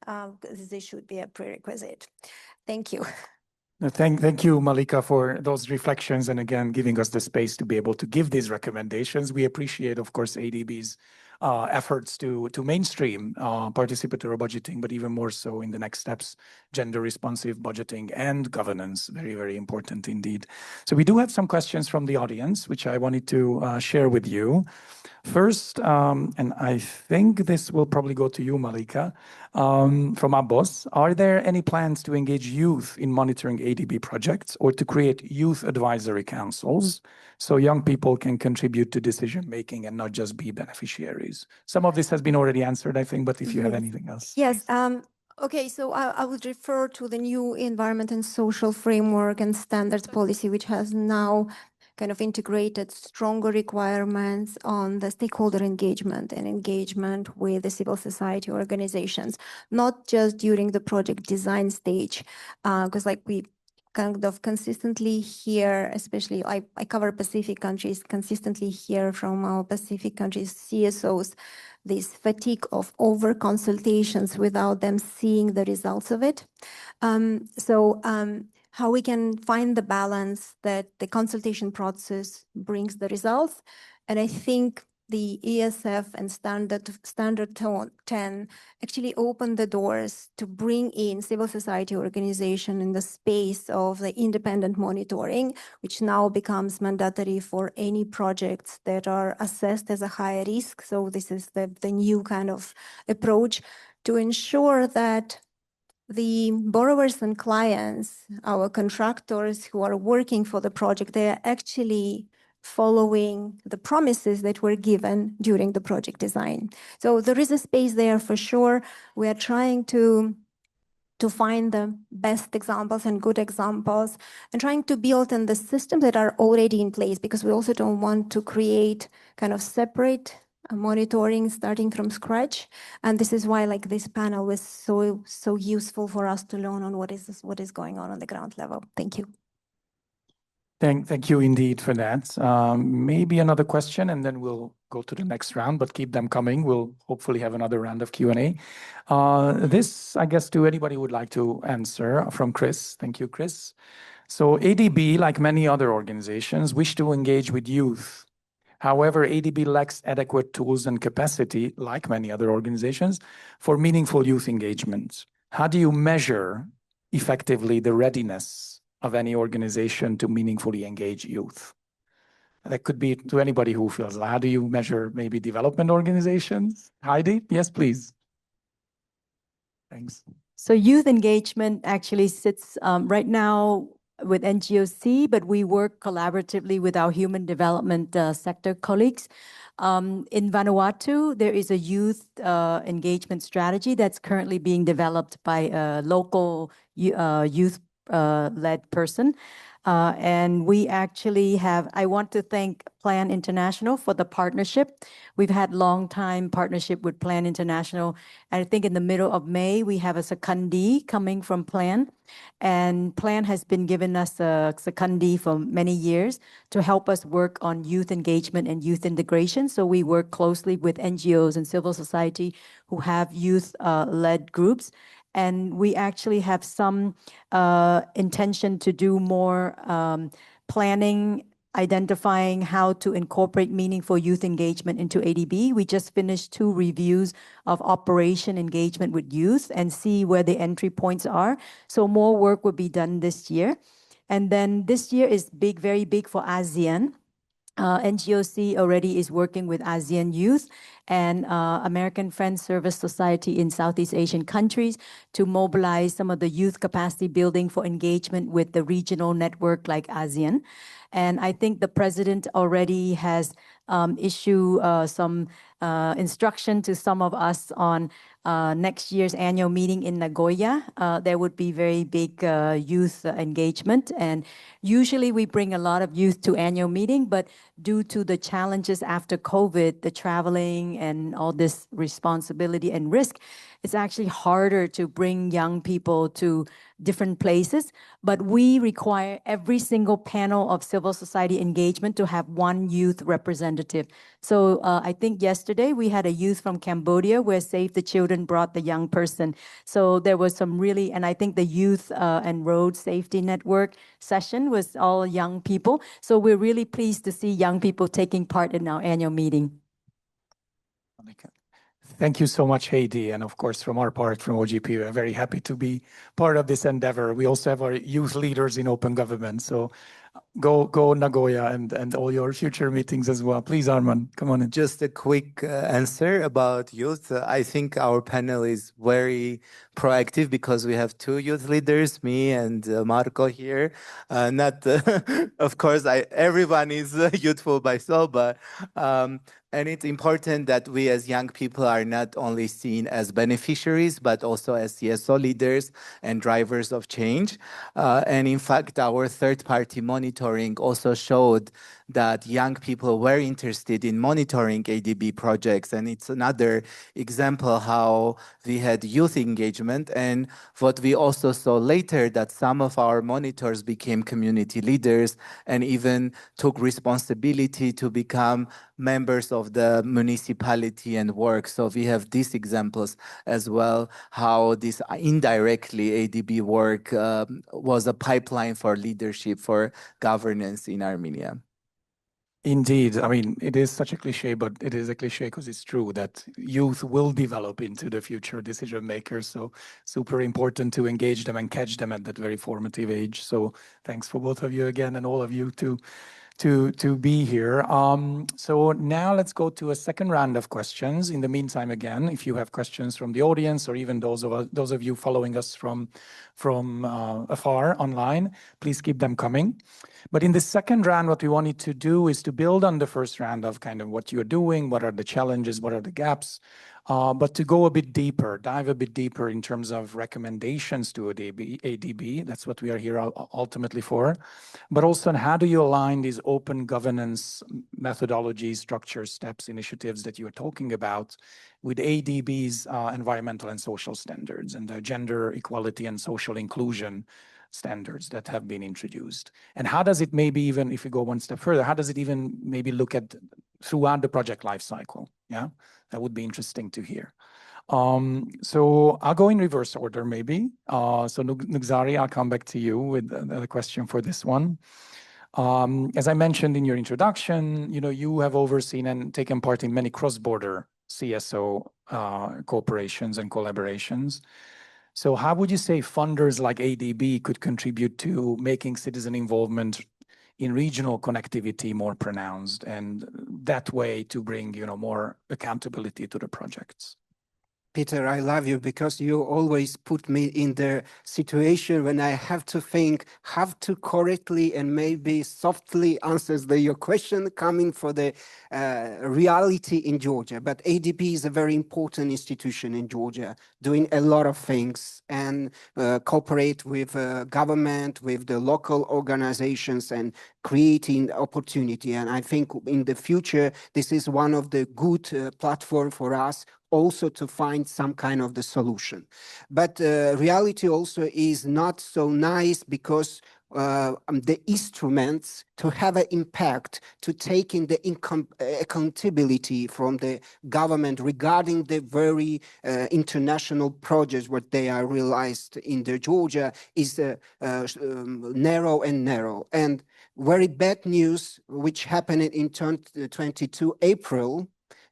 This should be a prerequisite. Thank you. Thank you, Malika, for those reflections and again, giving us the space to be able to give these recommendations. We appreciate, of course, ADB's efforts to mainstream participatory budgeting, but even more so in the next steps, gender responsive budgeting and governance. Very, very important indeed. So we do have some questions from the audience, which I wanted to share with you. First, and I think this will probably go to you, Malika, from Abbas. Are there any plans to engage youth in monitoring ADB projects or to create youth advisory councils so young people can contribute to decision-making and not just be beneficiaries? Some of this has been already answered, I think, but if you have anything else. Yes. Okay, so I would refer to the new environment and social framework and standards policy, which has now kind of integrated stronger requirements on the stakeholder engagement and engagement with the civil society organizations, not just during the project design stage, because like we kind of consistently hear, especially I cover Pacific countries, consistently hear from our Pacific countries CSOs, this fatigue of over consultations without them seeing the results of it. How we can find the balance that the consultation process brings the results. And I think the ESF and Standard 10 actually opened the doors to bring in civil society organization in the space of the independent monitoring, which now becomes mandatory for any projects that are assessed as a high risk. So this is the new kind of approach to ensure that the borrowers and clients, our contractors who are working for the project, they are actually following the promises that were given during the project design. So there is a space there for sure. We are trying to find the best examples and good examples and trying to build in the systems that are already in place, because we also don't want to create kind of separate monitoring starting from scratch. And this is why like this panel was so useful for us to learn on what is going on the ground level. Thank you. Thank you indeed for that. Maybe another question, and then we'll go to the next round, but keep them coming. We'll hopefully have another round of Q&A. This, I guess, to anybody who would like to answer from Chris. Thank you, Chris. So ADB, like many other organizations, wish to engage with youth. However, ADB lacks adequate tools and capacity, like many other organizations, for meaningful youth engagement. How do you measure effectively the readiness of any organization to meaningfully engage youth? That could be to anybody who feels, how do you measure maybe development organizations? Heidi, yes, please. Thanks. So youth engagement actually sits right now with NGOC, but we work collaboratively with our human development sector colleagues. In Vanuatu, there is a youth engagement strategy that's currently being developed by a local youth-led person. And we actually have, I want to thank Plan International for the partnership. We've had long time partnership with Plan International. And I think in the middle of May, we have a secondee coming from Plan. And Plan has been giving us a secondee for many years to help us work on youth engagement and youth integration. So we work closely with NGOs and civil society who have youth-led groups. And we actually have some intention to do more planning, identifying how to incorporate meaningful youth engagement into ADB. We just finished 2 reviews of operation engagement with youth and see where the entry points are. So more work will be done this year. And then this year is big, very big for ASEAN. NGOC already is working with ASEAN Youth and American Friends Service Society in Southeast Asian countries to mobilize some of the youth capacity building for engagement with the regional network like ASEAN. And I think the president already has issued some instruction to some of us on next year's annual meeting in Nagoya. There would be very big youth engagement. And usually we bring a lot of youth to annual meeting, but due to the challenges after COVID, the traveling and all this responsibility and risk, it's actually harder to bring young people to different places. But we require every single panel of civil society engagement to have 1 youth representative. So I think yesterday we had a youth from Cambodia where Save the Children brought the young person. So there was some really, and I think the Youth and Road Safety Network session was all young people. So we're really pleased to see young people taking part in our annual meeting. Thank you so much, Heidi. And of course, from our part, from OGP, we're very happy to be part of this endeavor. We also have our youth leaders in open government. So go Nagoya and all your future meetings as well. Please, Arman, come on in. Just a quick answer about youth. I think our panel is very proactive because we have 2 youth leaders, me and Marco here. Not, of course, everyone is youthful by soul, but and it's important that we as young people are not only seen as beneficiaries, but also as CSO leaders and drivers of change. And in fact, our third-party monitoring also showed that young people were interested in monitoring ADB projects. And it's another example how we had youth engagement. And what we also saw later, that some of our monitors became community leaders and even took responsibility to become members of the municipality and work. So we have these examples as well, how this indirectly ADB work was a pipeline for leadership, for governance in Armenia. Indeed. I mean, it is such a cliche, but it is a cliche because it's true that youth will develop into the future decision makers. So super important to engage them and catch them at that very formative age. So thanks for both of you again and all of you to be here. So now let's go to a second round of questions. In the meantime, again, if you have questions from the audience or even those of you following us from afar online, please keep them coming. But in the second round, what we wanted to do is to build on the first round of kind of what you're doing, what are the challenges, what are the gaps, but to go a bit deeper, dive a bit deeper in terms of recommendations to ADB. That's what we are here ultimately for. But also on how do you align these open governance methodologies, structures, steps, initiatives that you are talking about with ADB's environmental and social standards and the gender equality and social inclusion standards that have been introduced? And how does it maybe even, if we go one step further, how does it even maybe look at throughout the project life cycle? Yeah, that would be interesting to hear. So I'll go in reverse order maybe. So Nugzari, I'll come back to you with the question for this one. As I mentioned in your introduction, you have overseen and taken part in many cross-border CSO cooperations and collaborations. So how would you say funders like ADB could contribute to making citizen involvement in regional connectivity more pronounced, and that way to bring more accountability to the projects? Peter, I love you because you always put me in the situation when I have to think how to correctly and maybe softly answer your question coming for the reality in Georgia. But ADB is a very important institution in Georgia, doing a lot of things and cooperate with government, with the local organizations and creating opportunity. And I think in the future, this is one of the good platform for us also to find some kind of the solution. But reality also is not so nice because the instruments to have an impact, to take in the accountability from the government regarding the very international projects what they are realized in the Georgia is narrow and narrow. And very bad news which happened in 22 April,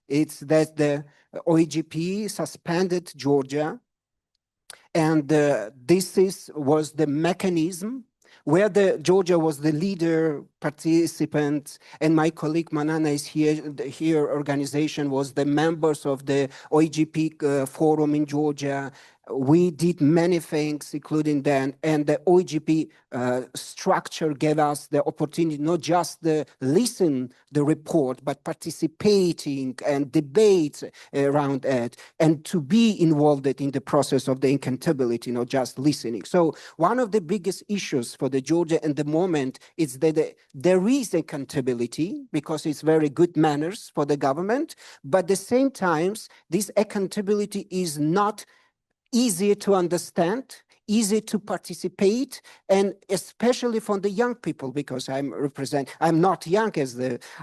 it's that the OEGP suspended Georgia, and this was the mechanism where Georgia was the leader participant, and my colleague Manana is here organization was the members of the OEGP forum in Georgia. We did many things, including that, and the OEGP structure gave us the opportunity not just to listen the report, but participating and debate around it, and to be involved in the process of the accountability, not just listening. So one of the biggest issues for the Georgia at the moment is that there is accountability because it's very good manners for the government, but at the same time, this accountability is not easy to understand, easy to participate, and especially from the young people, because I'm not young, as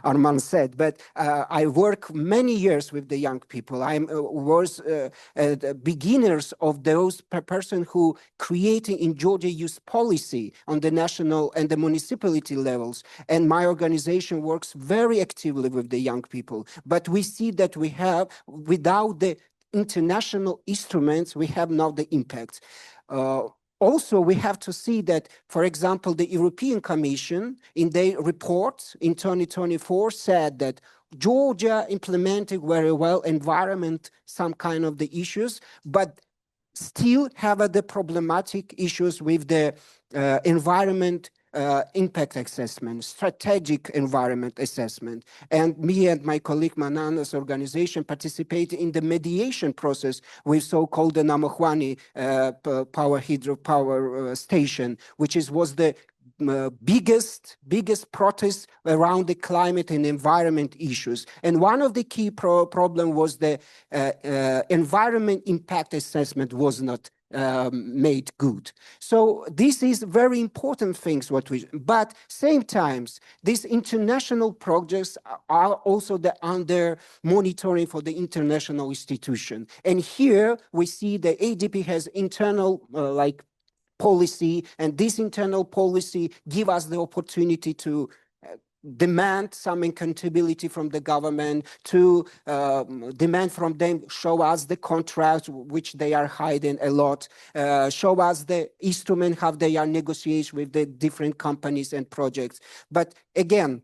Arman said, but I work many years with the young people. I was the beginners of those person who creating in Georgia youth policy on the national and the municipality levels. And my organization works very actively with the young people. But we see that we have, without the international instruments, we have now the impact. Also, we have to see that, for example, the European Commission in their report in 2024 said that Georgia implemented very well environment, some kind of the issues, but still have the problematic issues with the environment impact assessment, strategic environment assessment. And me and my colleague Manana's organization participate in the mediation process with so-called the Namahuani hydropower station, which was the biggest protest around the climate and environment issues. And one of the key problem was the environment impact assessment was not made good. So this is very important things but same times, these international projects are also under monitoring for the international institution. And here we see the ADB has internal policy, and this internal policy give us the opportunity to demand some accountability from the government, to demand from them, show us the contracts, which they are hiding a lot, show us the instrument, how they are negotiating with the different companies and projects. But again,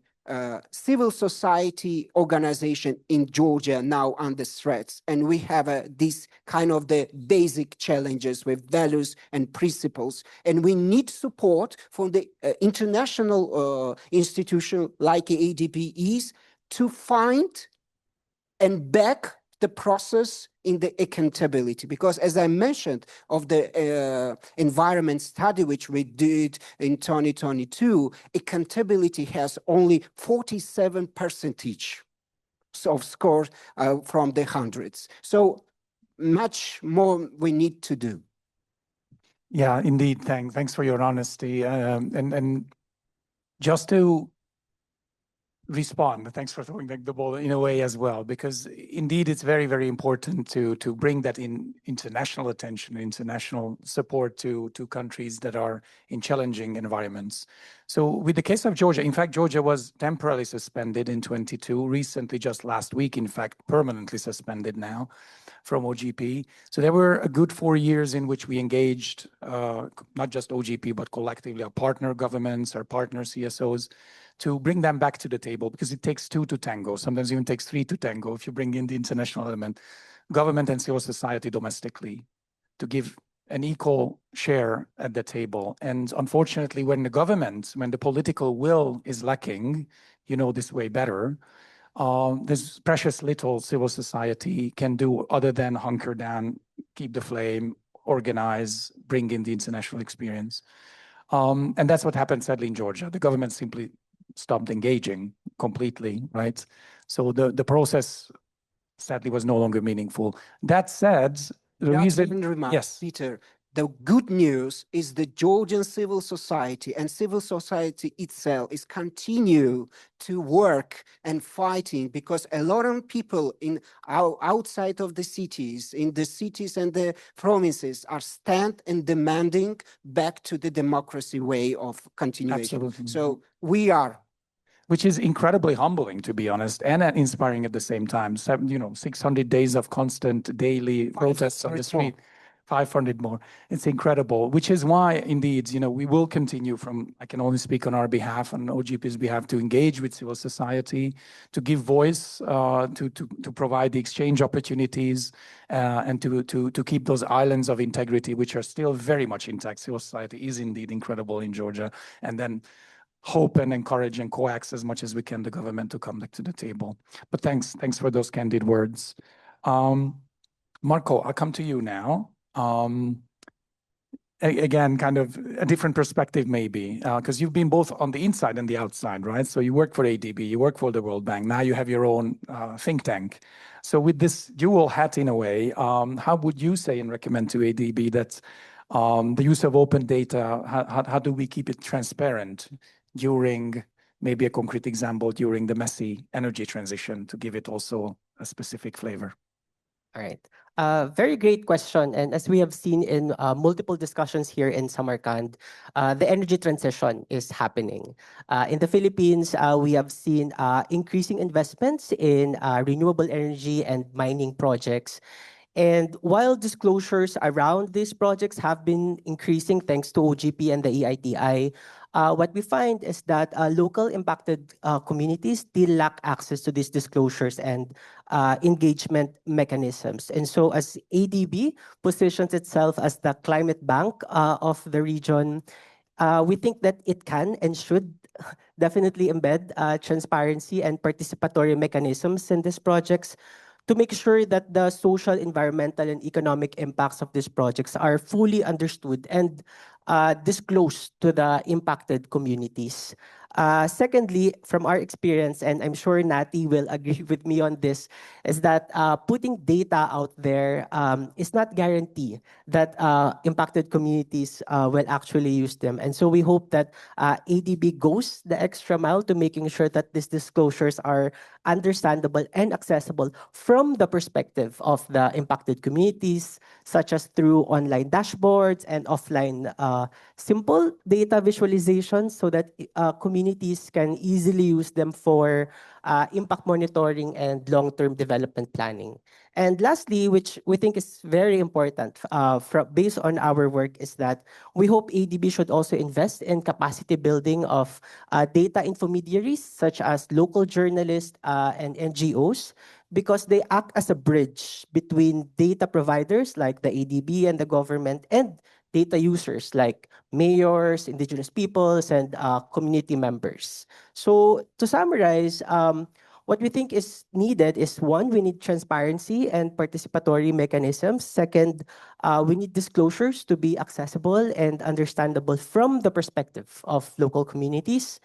civil society organization in Georgia now under threats, and we have this kind of the basic challenges with values and principles, and we need support from the international institution like ADB is to find and back the process in the accountability, because as I mentioned of the environment study which we did in 2022, accountability has only 47% of score from the hundreds. So much more we need to do. Yeah, indeed. Thanks for your honesty. And just to respond, thanks for throwing the ball in a way as well, because indeed it's very, very important to bring that in international attention, international support to countries that are in challenging environments. So with the case of Georgia, in fact, Georgia was temporarily suspended in 22, recently, just last week, in fact, permanently suspended now from OGP. So there were a good 4 years in which we engaged, not just OGP, but collectively our partner governments, our partner CSOs, to bring them back to the table, because it takes two to tango, sometimes even takes three to tango if you bring in the international element, government and civil society domestically, to give an equal share at the table. And unfortunately, when the political will is lacking, you know this way better, there's precious little civil society can do other than hunker down, keep the flame, organize, bring in the international experience. And that's what happened sadly in Georgia. The government simply stopped engaging completely, right? So the process sadly was no longer meaningful. That said, the reason, yes, Peter, the good news is the Georgian civil society and civil society itself is continue to work and fighting, because a lot of people outside of the cities, in the cities and the provinces, are stand and demanding back to the democracy way of continuation. Absolutely. So we are. Which is incredibly humbling, to be honest, and inspiring at the same time. 600 days of constant daily protests on the street, 500 more. It's incredible, which is why, indeed, we will continue I can only speak on our behalf, on OGP's behalf, to engage with civil society, to give voice, to provide the exchange opportunities, and to keep those islands of integrity, which are still very much intact. Civil society is indeed incredible in Georgia. And then hope and encourage and coax as much as we can the government to come back to the table. But thanks for those candid words. Marco, I'll come to you now. Again, kind of a different perspective maybe, because you've been both on the inside and the outside, right? So you work for ADB, you work for the World Bank, now you have your own think tank. So with this dual hat in a way, how would you say and recommend to ADB that the use of open data, how do we keep it transparent during, maybe a concrete example, during the messy energy transition, to give it also a specific flavor? All right. Very great question. And as we have seen in multiple discussions here in Samarkand, the energy transition is happening. In the Philippines, we have seen increasing investments in renewable energy and mining projects. And while disclosures around these projects have been increasing thanks to OGP and the EITI, what we find is that local impacted communities still lack access to these disclosures and engagement mechanisms. And so as ADB positions itself as the climate bank of the region, we think that it can and should definitely embed transparency and participatory mechanisms in these projects to make sure that the social, environmental, and economic impacts of these projects are fully understood and disclosed to the impacted communities. Secondly, from our experience, and I'm sure Nati will agree with me on this, is that putting data out there is not guarantee that impacted communities will actually use them. And so we hope that ADB goes the extra mile to making sure that these disclosures are understandable and accessible from the perspective of the impacted communities, such as through online dashboards and offline simple data visualizations, so that communities can easily use them for impact monitoring and long-term development planning. And lastly, which we think is very important based on our work, is that we hope ADB should also invest in capacity building of data intermediaries, such as local journalists and NGOs, because they act as a bridge between data providers like the ADB and the government and data users like mayors, indigenous peoples, and community members. So to summarize, what we think is needed is, one, we need transparency and participatory mechanisms. Second, we need disclosures to be accessible and understandable from the perspective of local communities.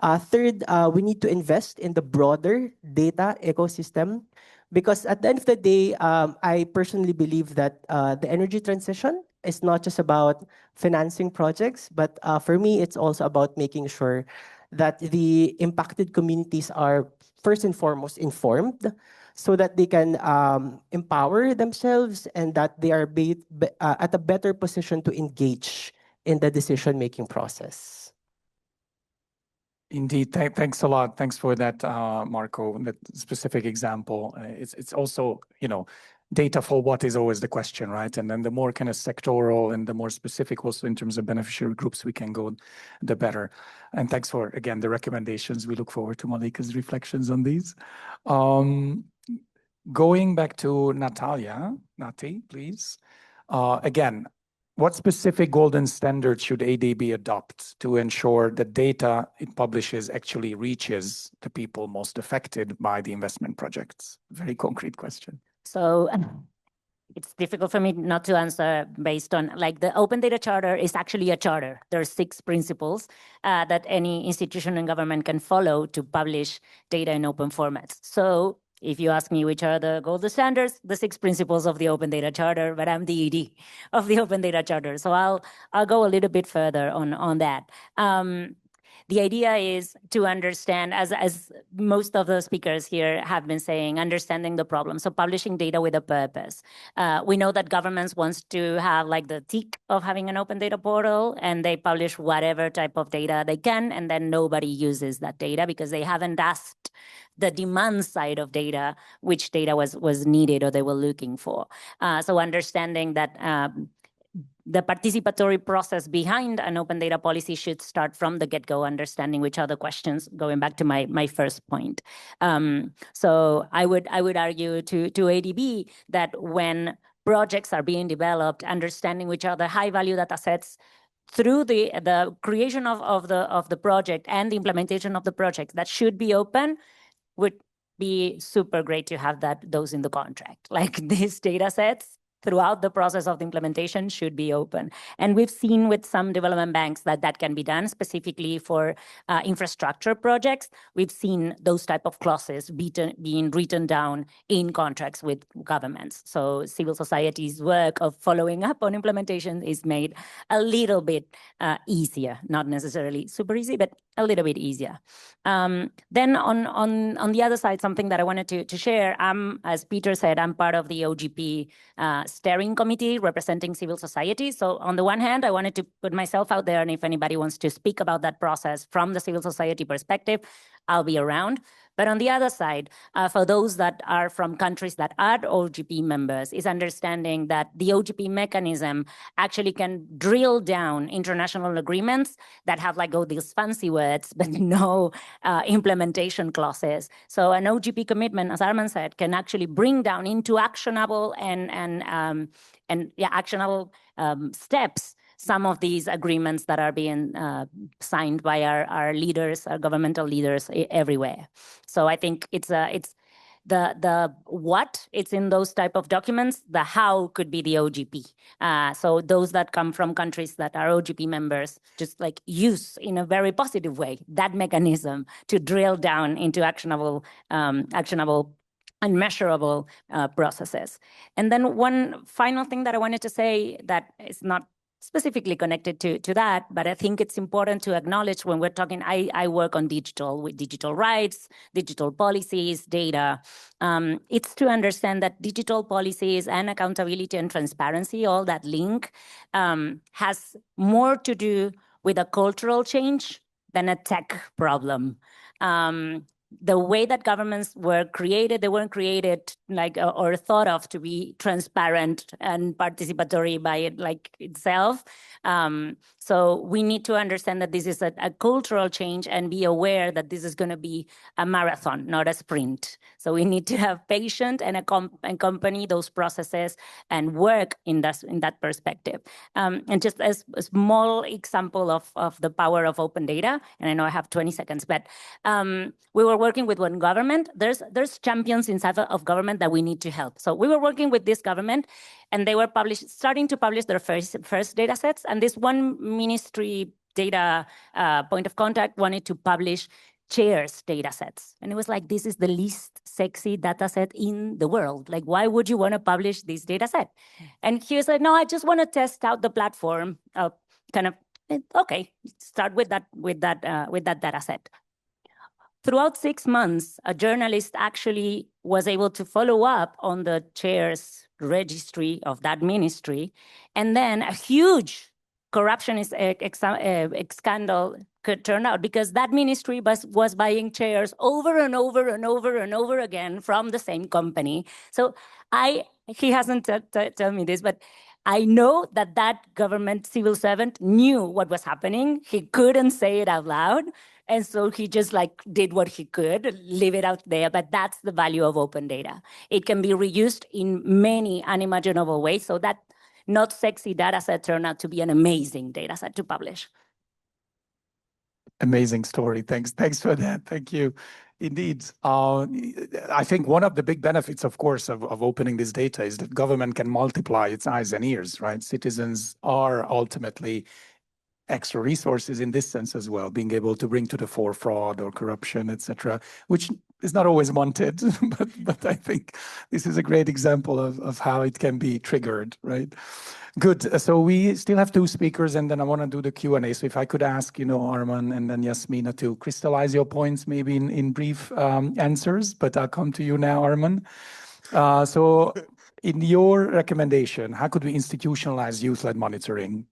Third, we need to invest in the broader data ecosystem, because at the end of the day, I personally believe that the energy transition is not just about financing projects, but for me, it's also about making sure that the impacted communities are first and foremost informed so that they can empower themselves and that they are at a better position to engage in the decision-making process. Indeed, thanks a lot. Thanks for that, Marco, that specific example. It's also, data for what is always the question, right? And then the more kind of sectoral and the more specific also in terms of beneficiary groups we can go, the better. And thanks for, again, the recommendations. We look forward to Malika's reflections on these. Going back to Natalia, Nati, please. Again, what specific golden standards should ADB adopt to ensure the data it publishes actually reaches the people most affected by the investment projects? Very concrete question. So it's difficult for me not to answer based on, like, the Open Data Charter is actually a charter. There are 6 principles that any institution and government can follow to publish data in open formats. So if you ask me which are the golden standards, the 6 principles of the Open Data Charter, but I'm the ED of the Open Data Charter. So I'll go a little bit further on that. The idea is to understand, as most of the speakers here have been saying, understanding the problem. So publishing data with a purpose. We know that governments wants to have like the tick of having an open data portal, and they publish whatever type of data they can, and then nobody uses that data because they haven't asked the demand side of data, which data was needed or they were looking for. So understanding that the participatory process behind an open data policy should start from the get-go, understanding which are the questions, going back to my first point. So I would argue to ADB that when projects are being developed, understanding which are the high-value data sets through the creation of the project and the implementation of the project that should be open would be super great to have those in the contract. Like these data sets throughout the process of the implementation should be open. And we've seen with some development banks that can be done specifically for infrastructure projects. We've seen those type of clauses being written down in contracts with governments. So civil society's work of following up on implementation is made a little bit easier, not necessarily super easy, but a little bit easier. Then on the other side, something that I wanted to share, as Peter said, I'm part of the OGP steering committee representing civil society. So on the one hand, I wanted to put myself out there, and if anybody wants to speak about that process from the civil society perspective, I'll be around. But on the other side, for those that are from countries that are OGP members, is understanding that the OGP mechanism actually can drill down international agreements that have like all these fancy words, but no implementation clauses. So an OGP commitment, as Arman said, can actually bring down into actionable actionable steps some of these agreements that are being signed by our leaders, our governmental leaders everywhere. So I think it's the what, it's in those type of documents. The how could be the OGP. So those that come from countries that are OGP members, just like use in a very positive way that mechanism to drill down into actionable and measurable processes. And then one final thing that I wanted to say that is not specifically connected to that, but I think it's important to acknowledge when we're talking, I work on digital, with digital rights, digital policies, data. It's to understand that digital policies and accountability and transparency, all that link, has more to do with a cultural change than a tech problem. The way that governments were created, they weren't created like or thought of to be transparent and participatory by it like itself. So we need to understand that this is a cultural change and be aware that this is going to be a marathon, not a sprint. So we need to have patience and accompany those processes and work in that perspective. And just as a small example of the power of open data, and I know I have 20 seconds, but we were working with one government. There's champions inside of government that we need to help. So we were working with this government, and they were starting to publish their first data sets. And this one ministry data point of contact wanted to publish chairs data sets. And it was like, this is the least sexy data set in the world. Like, why would you want to publish this data set? And he was like, no, I just want to test out the platform, okay, start with that data set. Throughout 6 months, a journalist actually was able to follow up on the chair's registry of that ministry. And then a huge corruption scandal could turn out, because that ministry was buying chairs over and over and over and over again from the same company. So he hasn't told me this, but I know that government civil servant knew what was happening. He couldn't say it out loud. And so he just did what he could, leave it out there. But that's the value of open data. It can be reused in many unimaginable ways. So that not sexy data set turned out to be an amazing data set to publish. Amazing story. Thanks for that. Thank you. Indeed. I think one of the big benefits, of course, of opening this data is that government can multiply its eyes and ears, right? Citizens are ultimately extra resources in this sense as well, being able to bring to the fore fraud or corruption, etc., which is not always wanted, but I think this is a great example of how it can be triggered, right? Good. So we still have 2 speakers, and then I want to do the Q&A. So if I could ask, Arman and then Yasmina to crystallize your points maybe in brief answers, but I'll come to you now, Arman. So in your recommendation, how could we institutionalize youth-led monitoring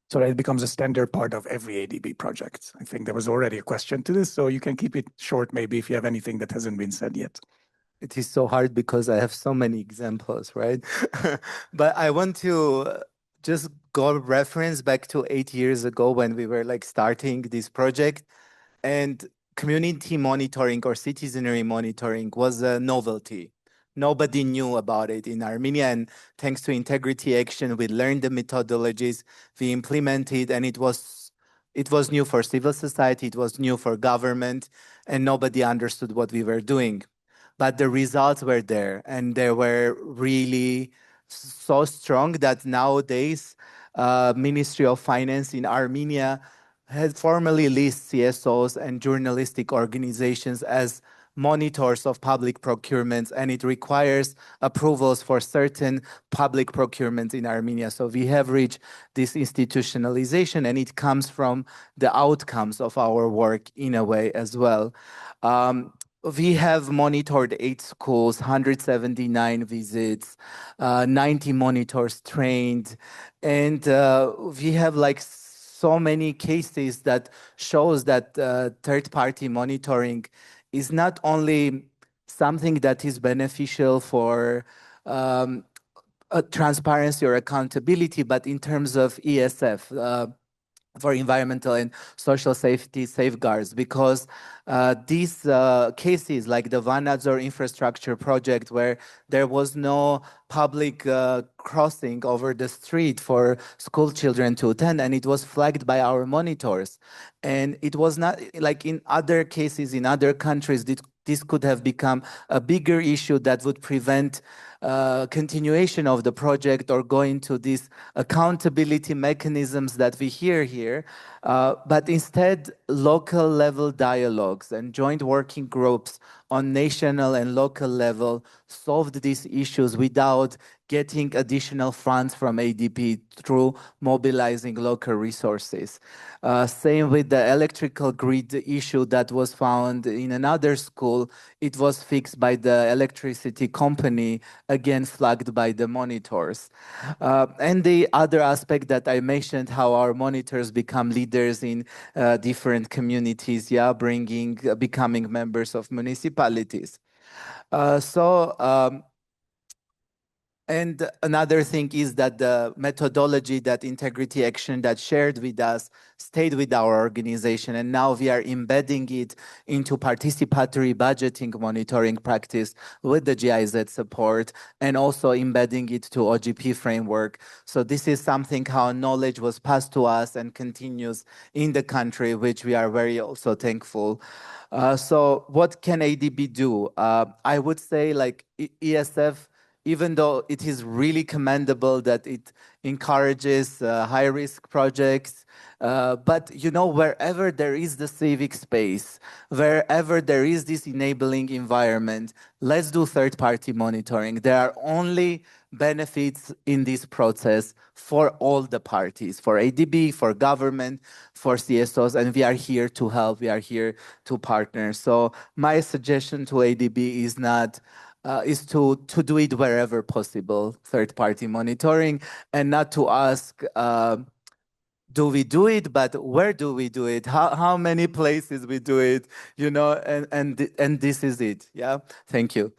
so that it becomes a standard part of every ADB project? I think there was already a question to this, so you can keep it short maybe if you have anything that hasn't been said yet. It is so hard because I have so many examples, right? But I want to just go reference back to 8 years ago when we were starting this project, and community monitoring or citizenry monitoring was a novelty. Nobody knew about it in Armenia, and thanks to Integrity Action, we learned the methodologies, we implemented, and it was new for civil society, it was new for government, and nobody understood what we were doing. But the results were there, and they were really so strong that nowadays, Ministry of Finance in Armenia has formally listed CSOs and journalistic organizations as monitors of public procurements, and it requires approvals for certain public procurements in Armenia. So we have reached this institutionalization, and it comes from the outcomes of our work in a way as well. We have monitored 8 schools, 179 visits, 90 monitors trained, and we have so many cases that shows that third-party monitoring is not only something that is beneficial for transparency or accountability, but in terms of ESF, for environmental and social safety safeguards, because these cases like the Vanadzor infrastructure project, where there was no public crossing over the street for school children to attend, and it was flagged by our monitors. And it was not like in other cases in other countries, this could have become a bigger issue that would prevent continuation of the project or going to these accountability mechanisms that we hear here. But instead, local level dialogues and joint working groups on national and local level solved these issues without getting additional funds from ADB through mobilizing local resources. Same with the electrical grid issue that was found in another school. It was fixed by the electricity company, again flagged by the monitors. And the other aspect that I mentioned, how our monitors become leaders in different communities, becoming members of municipalities. And another thing is that the methodology that Integrity Action that shared with us stayed with our organization, and now we are embedding it into participatory budgeting monitoring practice with the GIZ support, and also embedding it to OGP framework. So this is something how knowledge was passed to us and continues in the country, which we are very also thankful. So what can ADB do? I would say ESF even though it is really commendable that it encourages high-risk projects. But wherever there is the civic space, wherever there is this enabling environment, let's do third-party monitoring. There are only benefits in this process for all the parties, for ADB, for government, for CSOs, and we are here to help, we are here to partner. So my suggestion to ADB is not is to do it wherever possible, third-party monitoring, and not to ask, do we do it, but where do we do it? How many places we do it, and this is it. Yeah, thank you.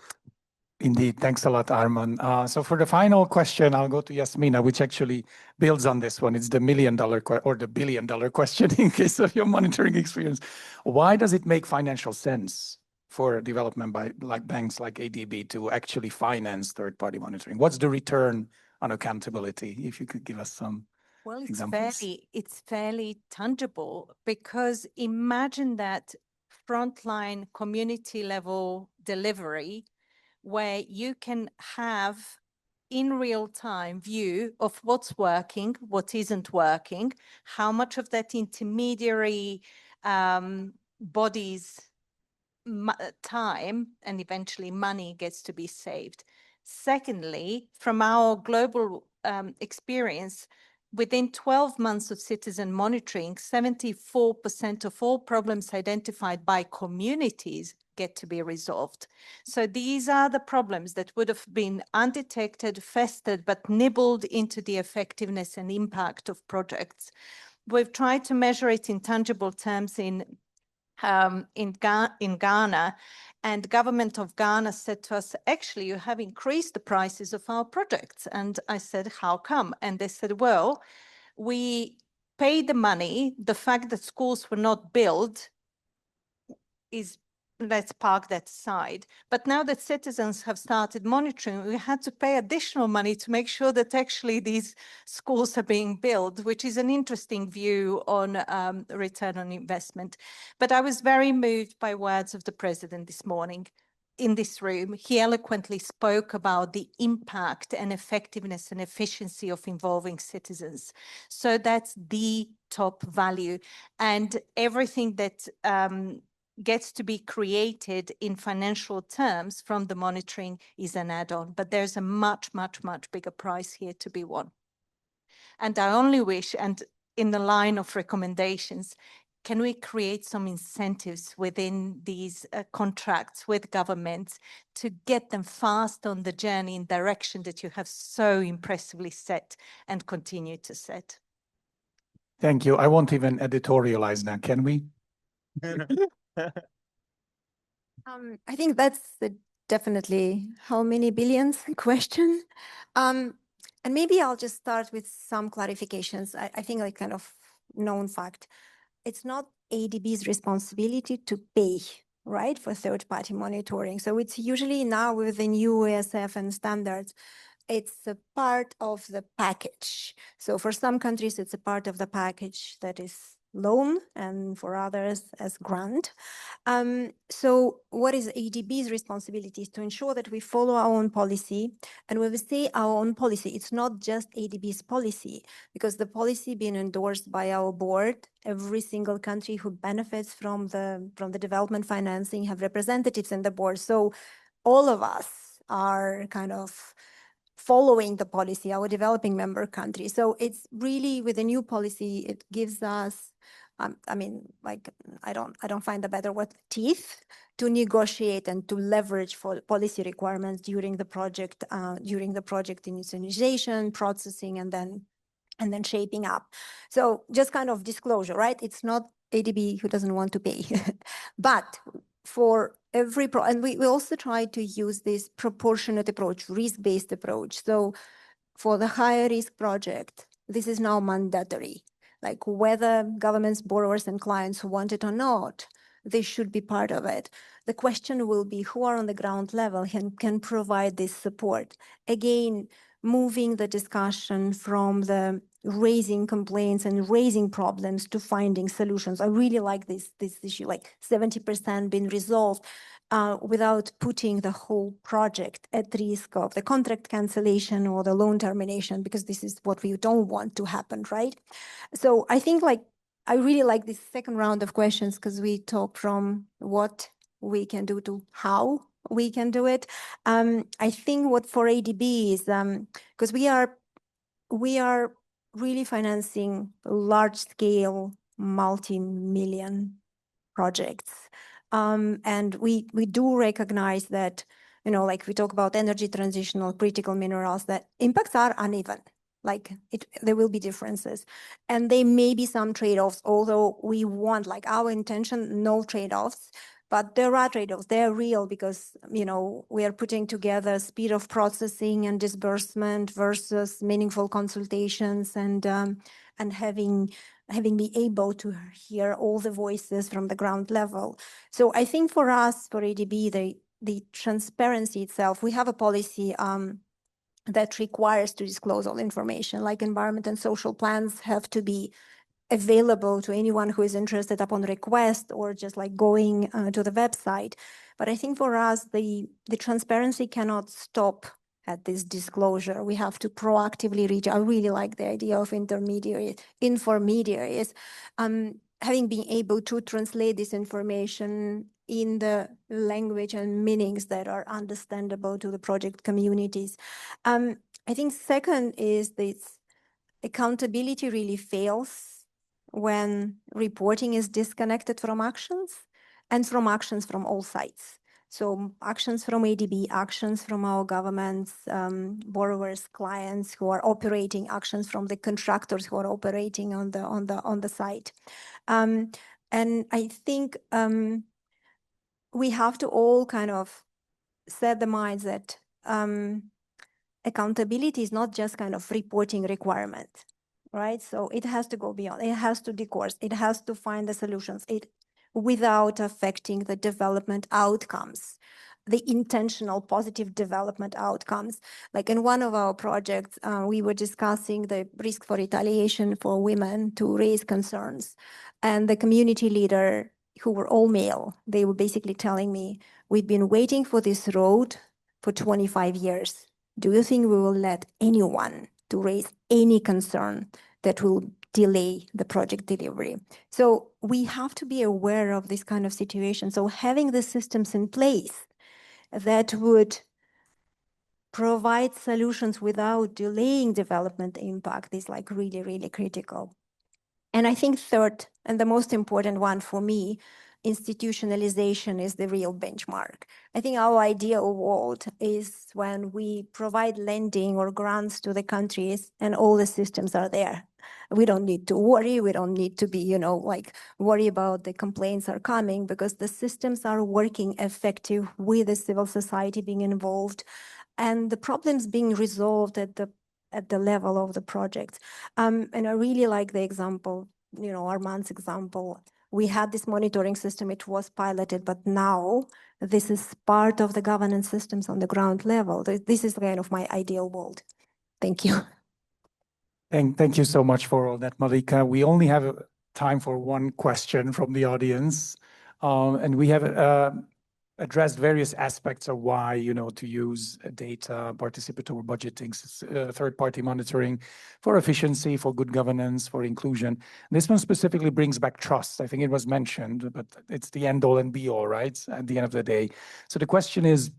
Indeed. Thanks a lot, Arman. So for the final question, I'll go to Yasmina, which actually builds on this one. It's the $1 million or the $1 billion question in case of your monitoring experience. Why does it make financial sense for development by banks like ADB to actually finance third-party monitoring? What's the return on accountability? If you could give us some examples. It's fairly tangible, because imagine that frontline community level delivery where you can have in real time view of what's working, what isn't working, how much of that intermediary body's time and eventually money gets to be saved. Secondly, from our global experience, within 12 months of citizen monitoring, 74% of all problems identified by communities get to be resolved. So these are the problems that would have been undetected, festered, but nibbled into the effectiveness and impact of projects. We've tried to measure it in tangible terms in Ghana, and government of Ghana said to us, actually, you have increased the prices of our projects. And I said, how come? And they said, well, we paid the money. The fact that schools were not built is, let's park that aside. But now that citizens have started monitoring, we had to pay additional money to make sure that actually these schools are being built, which is an interesting view on return on investment. But I was very moved by words of the president this morning in this room. He eloquently spoke about the impact and effectiveness and efficiency of involving citizens. So that's the top value. And everything that gets to be created in financial terms from the monitoring is an add-on, but there's a much, much, much bigger price here to be won. And I only wish, and in the line of recommendations, can we create some incentives within these contracts with governments to get them fast on the journey in direction that you have so impressively set and continue to set? Thank you. I won't even editorialize now, can we? I think that's definitely how many billions question. And maybe I'll just start with some clarifications. I think like kind of known fact. It's not ADB's responsibility to pay, right, for third-party monitoring. So it's usually now with the new ESF and standards, it's a part of the package. So for some countries, it's a part of the package that is loan, and for others as grant. So what is ADB's responsibility is to ensure that we follow our own policy. And when we say our own policy, it's not just ADB's policy, because the policy being endorsed by our board, every single country who benefits from the development financing have representatives in the board. So all of us are kind of following the policy, our developing member country. So it's really with the new policy, it gives us, I mean, like, I don't find a better word, teeth to negotiate and to leverage for policy requirements during the project initiation, processing, and then shaping up. So just kind of disclosure, right? It's not ADB who doesn't want to pay, but for every and we also try to use this proportionate approach, risk-based approach. So for the higher risk project, this is now mandatory. Like whether governments, borrowers, and clients want it or not, they should be part of it. The question will be who are on the ground level and can provide this support. Again, moving the discussion from the raising complaints and raising problems to finding solutions. I really like this issue, like 70% being resolved without putting the whole project at risk of the contract cancellation or the loan termination, because this is what we don't want to happen, right? So I think I really like this second round of questions, because we talk from what we can do to how we can do it. I think what for ADB is, because we are really financing large-scale, multi-million projects. And we do recognize that, like we talk about energy transitional critical minerals, that impacts are uneven. Like there will be differences, and there may be some trade-offs, although we want, like our intention, no trade-offs. But there are trade-offs. They're real, because we are putting together speed of processing and disbursement versus meaningful consultations, and having been able to hear all the voices from the ground level. So I think for us, for ADB, the transparency itself, we have a policy that requires to disclose all information, like environment and social plans have to be available to anyone who is interested upon request, or just like going to the website. But I think for us, the transparency cannot stop at this disclosure. We have to proactively reach. I really like the idea of intermediaries, having been able to translate this information in the language and meanings that are understandable to the project communities. I think second is this accountability really fails when reporting is disconnected from actions, and from actions from all sides. So actions from ADB, actions from our governments, borrowers, clients who are operating, actions from the contractors who are operating on the site. And I think we have to all kind of set the minds that accountability is not just kind of reporting requirement, right? So it has to go beyond. It has to discourse. It has to find the solutions. Without affecting the development outcomes, the intentional positive development outcomes. Like in one of our projects, we were discussing the risk for retaliation for women to raise concerns. And the community leader, who were all male, they were basically telling me, we've been waiting for this road for 25 years. Do you think we will let anyone to raise any concern that will delay the project delivery? So we have to be aware of this kind of situation. So having the systems in place that would provide solutions without delaying development impact is like really, really critical. And I think third, and the most important one for me, institutionalization is the real benchmark. I think our ideal world is when we provide lending or grants to the countries and all the systems are there. We don't need to worry. We don't need to be, worry about the complaints are coming, because the systems are working effective with the civil society being involved and the problems being resolved at the level of the project. And I really like the example, Armand's example. We had this monitoring system, it was piloted, but now this is part of the governance systems on the ground level. This is kind of my ideal world. Thank you. Thank you so much for all that, Malika. We only have time for one question from the audience. And we have addressed various aspects of why, to use data, participatory budgeting, third-party monitoring for efficiency, for good governance, for inclusion. This one specifically brings back trust. I think it was mentioned, but it's the end all and be all, right? At the end of the day. So the question is,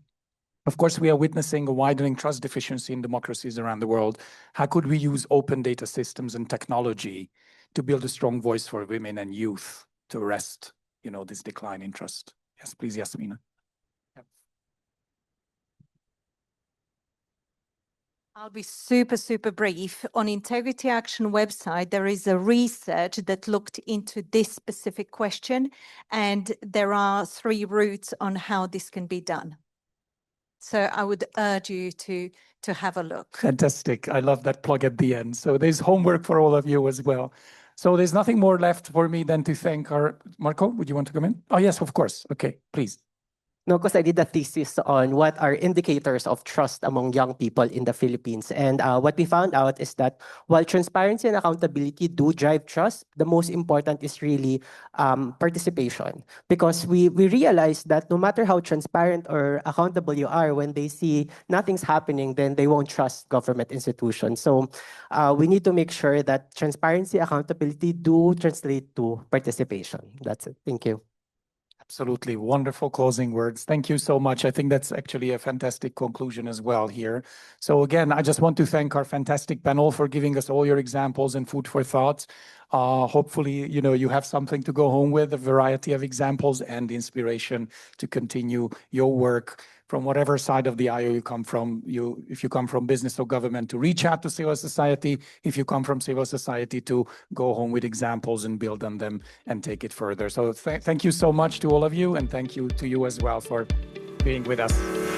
of course, we are witnessing a widening trust deficiency in democracies around the world. How could we use open data systems and technology to build a strong voice for women and youth to arrest, this decline in trust? Yes, please, Yasmina. I'll be super, super brief. On Integrity Action website, there is a research that looked into this specific question, and there are 3 routes on how this can be done. So I would urge you to have a look. Fantastic. I love that plug at the end. So there's homework for all of you as well. So there's nothing more left for me than to thank our... Marco, would you want to come in? Oh, yes, of course. Okay, please. No, because I did a thesis on what are indicators of trust among young people in the Philippines. And what we found out is that while transparency and accountability do drive trust, the most important is really participation. Because we realize that no matter how transparent or accountable you are, when they see nothing's happening, then they won't trust government institutions. So we need to make sure that transparency, accountability do translate to participation. That's it. Thank you. Absolutely. Wonderful closing words. Thank you so much. I think that's actually a fantastic conclusion as well here. So again, I just want to thank our fantastic panel for giving us all your examples and food for thought. Hopefully, you have something to go home with, a variety of examples and inspiration to continue your work from whatever side of the aisle you come from. If you come from business or government, to reach out to civil society. If you come from civil society, to go home with examples and build on them and take it further. So thank you so much to all of you, and thank you to you as well for being with us.